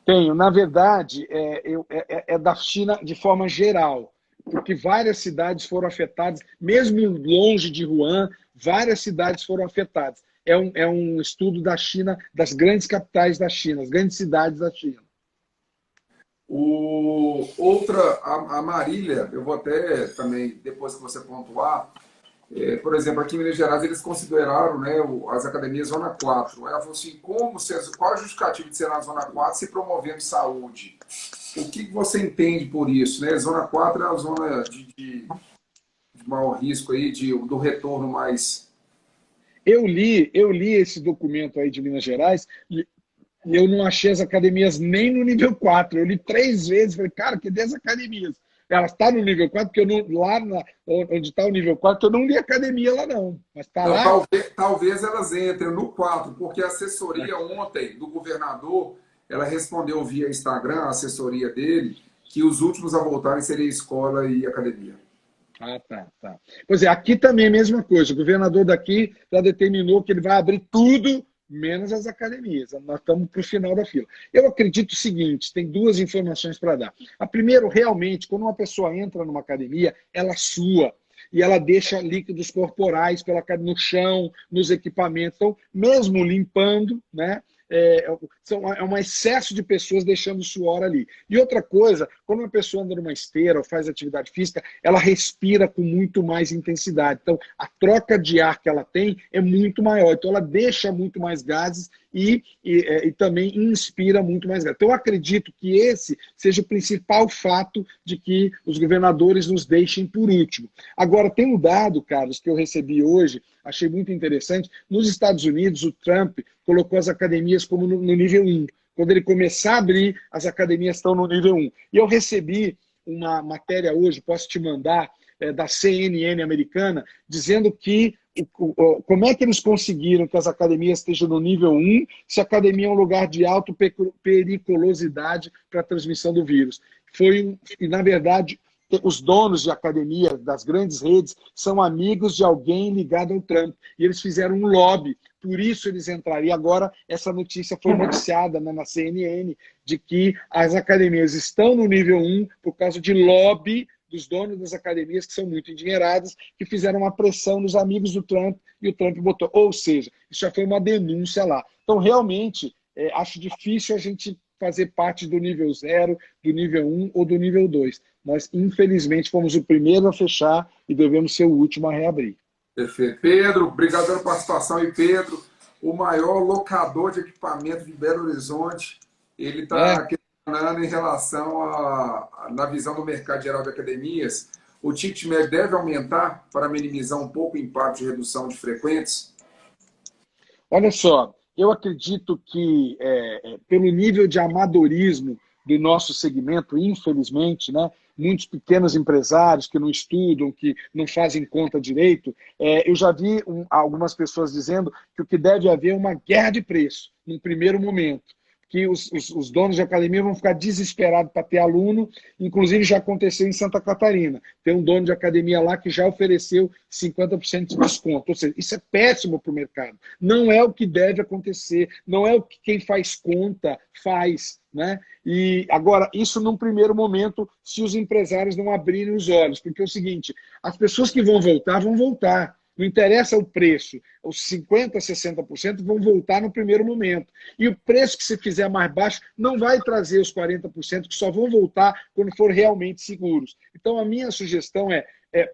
Tenho. Na verdade, é da China de forma geral, porque várias cidades foram afetadas, mesmo longe de Wuhan, várias cidades foram afetadas. É um estudo da China, das grandes capitais da China, as grandes cidades da China. A Marília, eu vou até também, depois que você pontuar, por exemplo, aqui em Minas Gerais eles consideraram, né, as academias Zona 4. Ela falou assim, qual a justificativa de ser na Zona 4 se promovendo saúde? O que você entende por isso? Né? Zona 4 é a zona de maior risco aí, do retorno mais... Eu li esse documento aí de Minas Gerais e eu não achei as academias nem no nível 4. Eu li 3 vezes, falei, cara, que das academias? Ela está no nível 4, porque onde está o nível 4, eu não li academia lá não. Mas está lá. Talvez elas entrem no 4, porque a assessoria ontem do governador, ela respondeu via Instagram, a assessoria dele, que os últimos a voltarem seria escola e academia. Ah, tá. Pois é, aqui também é a mesma coisa. O governador daqui já determinou que ele vai abrir tudo, menos as academias. Nós estamos para o final da fila. Eu acredito o seguinte, tem 2 informações para dar. A primeira, realmente, quando uma pessoa entra numa academia, ela sua. E ela deixa líquidos corporais no chão, nos equipamentos. Então, mesmo limpando, né? É um excesso de pessoas deixando suor ali. E outra coisa, quando uma pessoa anda numa esteira ou faz atividade física, ela respira com muito mais intensidade. Então, a troca de ar que ela tem é muito maior. Então, ela deixa muito mais gases e também inspira muito mais gases. Então, eu acredito que esse seja o principal fato de que os governadores nos deixem por último. Agora, tem um dado, Carlos, que eu recebi hoje, achei muito interessante. Nos Estados Unidos, o Trump colocou as academias como no nível 1. Quando ele começar a abrir, as academias estão no nível 1. E eu recebi uma matéria hoje, posso te mandar, da CNN americana, dizendo que como é que eles conseguiram que as academias estejam no nível 1 se a academia é um lugar de alta periculosidade para a transmissão do vírus. E, na verdade, os donos de academia das grandes redes são amigos de alguém ligado ao Trump. E eles fizeram um lobby por isso eles entrariam. E agora essa notícia foi noticiada, né, na CNN, de que as academias estão no nível 1 por causa de lobby dos donos das academias, que são muito endinheiradas, que fizeram uma pressão nos amigos do Trump, e o Trump botou. Ou seja, isso já foi uma denúncia lá. Então, realmente, acho difícil a gente fazer parte do nível 0, do nível 1 ou do nível 2. Nós, infelizmente, fomos o primeiro a fechar e devemos ser o último a reabrir. Perfeito. Pedro, obrigado pela participação. E Pedro, o maior locador de equipamento de Belo Horizonte, ele está questionando em relação na visão do mercado geral de academias, o ticket médio deve aumentar para minimizar um pouco o impacto de redução de frequentes? Olha só, eu acredito que, pelo nível de amadorismo do nosso segmento, infelizmente, né, muitos pequenos empresários que não estudam, que não fazem conta direito, eu já vi algumas pessoas dizendo que o que deve haver é uma guerra de preço, num primeiro momento, que os donos de academia vão ficar desesperados para ter aluno, inclusive já aconteceu em Santa Catarina. Tem um dono de academia lá que já ofereceu 50% de desconto. Ou seja, isso é péssimo para o mercado. Não é o que deve acontecer, não é o que quem faz conta faz, né? E agora, isso num primeiro momento, se os empresários não abrirem os olhos, porque é o seguinte, as pessoas que vão voltar. Não interessa o preço, os 50%, 60% vão voltar no primeiro momento. E o preço que se fizer mais baixo não vai trazer os 40% que só vão voltar quando for realmente seguros. Então, a minha sugestão a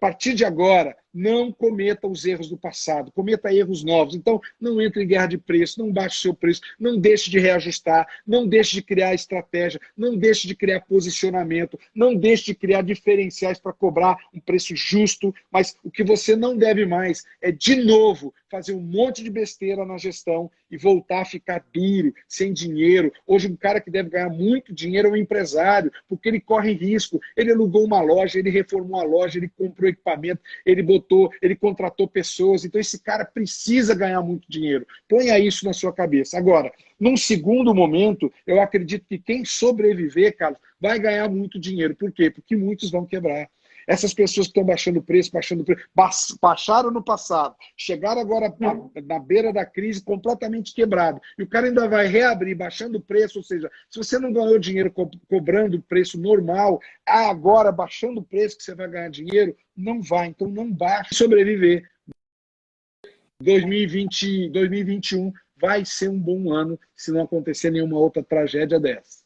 partir de agora, não cometa os erros do passado, cometa erros novos. Então, não entre em guerra de preço, não baixe o seu preço, não deixe de reajustar, não deixe de criar estratégia, não deixe de criar posicionamento, não deixe de criar diferenciais para cobrar um preço justo, mas o que você não deve mais é, de novo, fazer um monte de besteira na gestão e voltar a ficar duro, sem dinheiro. Hoje, um cara que deve ganhar muito dinheiro é um empresário, porque ele corre risco. Ele alugou uma loja, ele reformou a loja, ele comprou equipamento, ele contratou pessoas. Então, esse cara precisa ganhar muito dinheiro. Ponha isso na sua cabeça. Agora, num segundo momento, eu acredito que quem sobreviver, Carlos, vai ganhar muito dinheiro. Por quê? Porque muitos vão quebrar. Essas pessoas que estão baixando o preço, baixaram no passado, chegaram agora na beira da crise completamente quebrado. E o cara ainda vai reabrir baixando o preço, ou seja, se você não ganhou dinheiro cobrando o preço normal, agora baixando o preço que você vai ganhar dinheiro, não vai. Então não baixe. Sobreviver. 2021 vai ser um bom ano se não acontecer nenhuma outra tragédia dessa.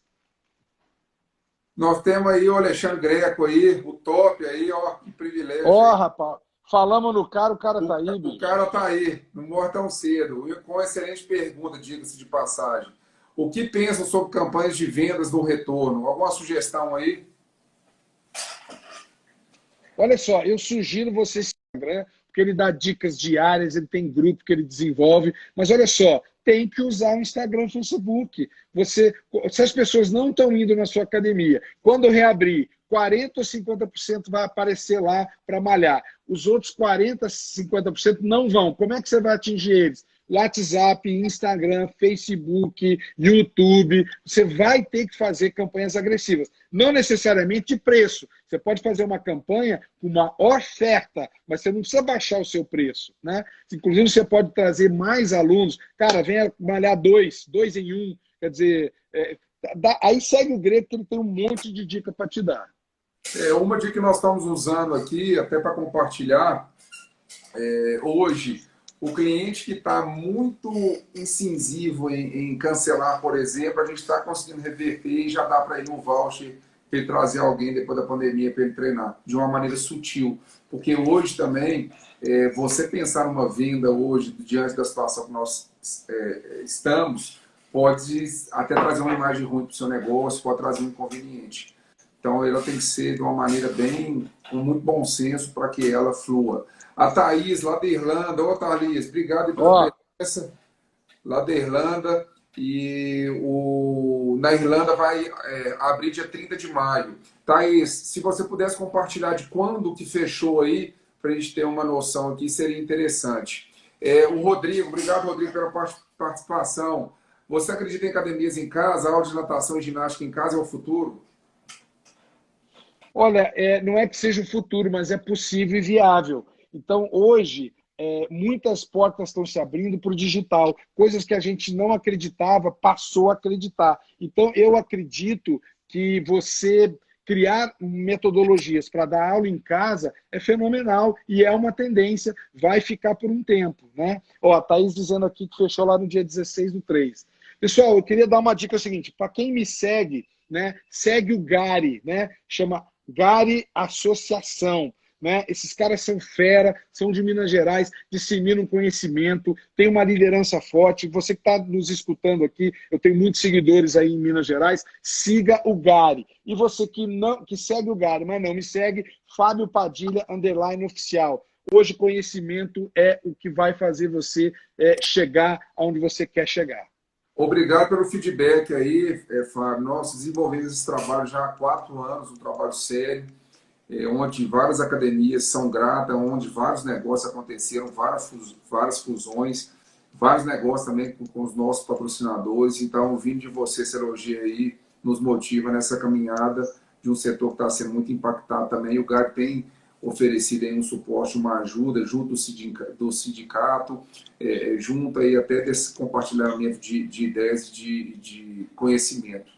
Nós temos aí o Alexandre Greco aí, o top aí, ó, que privilégio. Ó, rapaz, falamos no cara, o cara tá aí, bicho. O cara tá aí, não morre tão cedo. E com excelente pergunta, diga-se de passagem. O que pensam sobre campanhas de vendas no retorno? Alguma sugestão aí? Olha só, eu sugiro você seguir o Instagram, porque ele dá dicas diárias, ele tem grupo que ele desenvolve, mas olha só, tem que usar o Instagram e o Facebook. Se as pessoas não estão indo na sua academia, quando eu reabrir, 40% ou 50% vai aparecer lá para malhar. Os outros 40%, 50% não vão. Como é que você vai atingir eles? WhatsApp, Instagram, Facebook, YouTube. Você vai ter que fazer campanhas agressivas. Não necessariamente de preço. Você pode fazer uma campanha com uma oferta, mas você não precisa baixar o seu preço, né? Inclusive, você pode trazer mais alunos. Cara, venha malhar dois em um. Quer dizer, aí segue o Greco, que ele tem um monte de dica para te dar. Uma dica que nós estamos usando aqui, até para compartilhar, hoje, o cliente que está muito incisivo em cancelar, por exemplo, a gente está conseguindo reverter e já dá para ele um voucher para ele trazer alguém depois da pandemia para ele treinar, de uma maneira sutil. Porque hoje também, você pensar numa venda hoje, diante da situação que nós estamos, pode até trazer uma imagem ruim para o seu negócio, pode trazer um inconveniente. Então, ela tem que ser de uma maneira com muito bom senso para que ela flua. A Thaís, lá da Irlanda. Ô, Thaís, obrigado pela presença. Lá da Irlanda. E na Irlanda vai abrir dia 30 de maio. Thaís, se você pudesse compartilhar de quando que fechou aí, para a gente ter uma noção aqui, seria interessante. O Rodrigo, obrigado, Rodrigo, pela participação. Você acredita em academias em casa, aula de natação e ginástica em casa é o futuro? Olha, não é que seja o futuro, mas é possível e viável. Então, hoje, muitas portas estão se abrindo para o digital. Coisas que a gente não acreditava, passou a acreditar. Então, eu acredito que você criar metodologias para dar aula em casa é fenomenal e é uma tendência, vai ficar por um tempo, né? Ó, a Thaís dizendo aqui que fechou lá no dia 16/3. Pessoal, eu queria dar uma dica seguinte, para quem me segue, né, segue o Gary, né? Chama Gary Associação. Né? Esses caras são fera, são de Minas Gerais, disseminam conhecimento, tem uma liderança forte. Você que está nos escutando aqui, eu tenho muitos seguidores aí em Minas Gerais, siga o Gary. E você que segue o Gary, mas não me segue, Fábio Padilha, _oficial. Hoje conhecimento é o que vai fazer você chegar aonde você quer chegar. Obrigado pelo feedback aí, Fábio. Nós desenvolvemos esse trabalho já há 4 anos, um trabalho sério, onde várias academias são gratas, onde vários negócios aconteceram, várias fusões, vários negócios também com os nossos patrocinadores. Então, ouvindo de você esse elogio aí, nos motiva nessa caminhada de um setor que está sendo muito impactado também. O GAR tem oferecido aí um suporte, uma ajuda junto do sindicato, junto aí até desse compartilhamento de ideias, de conhecimento.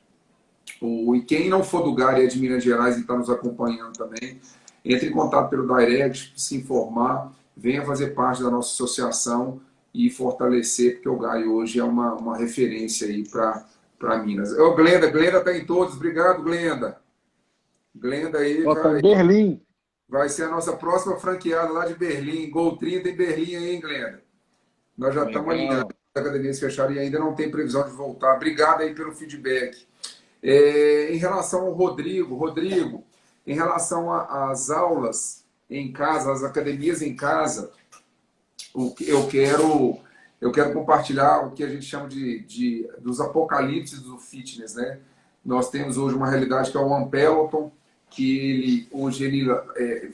E quem não for do GAR e é de Minas Gerais e está nos acompanhando também, entre em contato pelo direct, se informar, venha fazer parte da nossa associação e fortalecer, porque o GAR hoje é uma referência aí para Minas. Glenda está em todos. Obrigado, Glenda. Glenda aí vai ser a nossa próxima franqueada lá de Berlim. Gol 30 em Berlim aí, hein, Glenda? Nós já estamos alinhando. As academias fecharam e ainda não tem previsão de voltar. Obrigado aí pelo feedback. Em relação ao Rodrigo, em relação às aulas em casa, às academias em casa, eu quero compartilhar o que a gente chama dos apocalipses do fitness, né? Nós temos hoje uma realidade que é o One Peloton, que hoje ele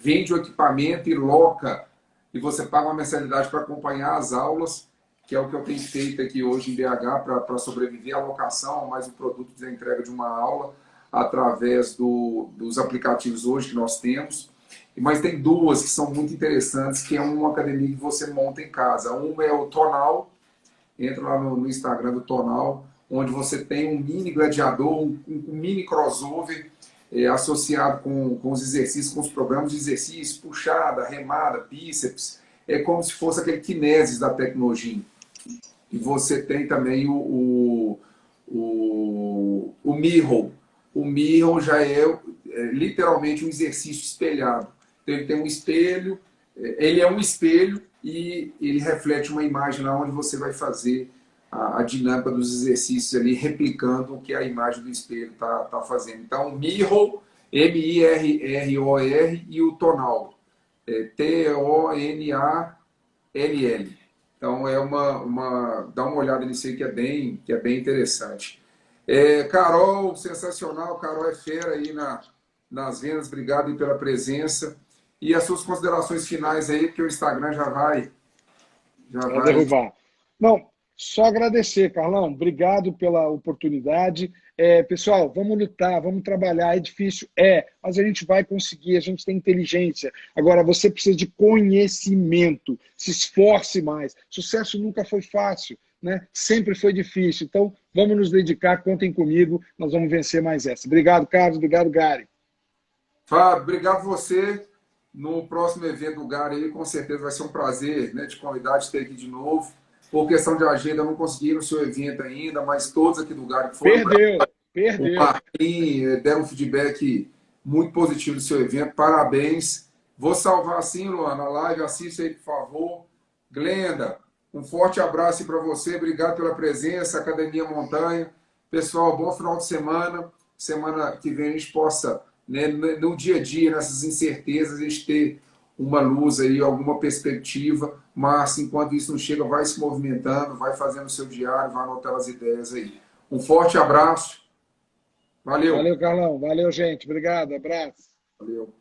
vende o equipamento e loca, e você paga uma mensalidade para acompanhar as aulas, que é o que eu tenho feito aqui hoje em BH para sobreviver à locação, mais o produto da entrega de uma aula através dos aplicativos hoje que nós temos. Mas tem duas que são muito interessantes, que é uma academia que você monta em casa. Uma é o Tonal, entra lá no Instagram do Tonal, onde você tem um mini gladiador, um mini crossover associado com os exercícios, com os programas de exercício, puxada, remada, bíceps. É como se fosse aquele Kinesis da tecnologia. E você tem também o Mirror. O Mirror já é literalmente um exercício espelhado. Então, ele tem um espelho, ele é um espelho e ele reflete uma imagem lá onde você vai fazer a dinâmica dos exercícios ali, replicando o que a imagem do espelho está fazendo. Então, o Mirror, M-I-R-R-O-R, e o Tonal, T-O-N-A-L-L. Então, dá uma olhada nisso aí que é bem interessante. Carol, sensacional. Carol é fera aí nas vendas. Obrigado aí pela presença. E as suas considerações finais aí, porque o Instagram já vai derrubar. Não, só agradecer, Carlão. Obrigado pela oportunidade. Pessoal, vamos lutar, vamos trabalhar. É difícil? Mas a gente vai conseguir, a gente tem inteligência. Agora, você precisa de conhecimento. Se esforce mais. Sucesso nunca foi fácil, né? Sempre foi difícil. Então, vamos nos dedicar, contem comigo, nós vamos vencer mais essa. Obrigado, Carlos. Obrigado, Gary. Fábio, obrigado você. No próximo evento do Gary aí, com certeza vai ser um prazer, né, te convidar, te ter aqui de novo. Por questão de agenda, eu não consegui ir no seu evento ainda, mas todos aqui do Gary foram. Perdeu. O Marquinhos deram um feedback muito positivo do seu evento. Parabéns. Vou salvar assim, Luana, a live. Assista aí, por favor. Glenda, um forte abraço para você. Obrigado pela presença. Academia Montanha. Pessoal, bom final de semana. Semana que vem a gente possa, né, no dia a dia, nessas incertezas, a gente ter uma luz aí, alguma perspectiva, mas enquanto isso não chega, vai se movimentando, vai fazendo o seu diário, vai anotando as ideias aí. Um forte abraço. Valeu. Valeu, Carlão. Valeu, gente. Obrigado. Abraço. Valeu.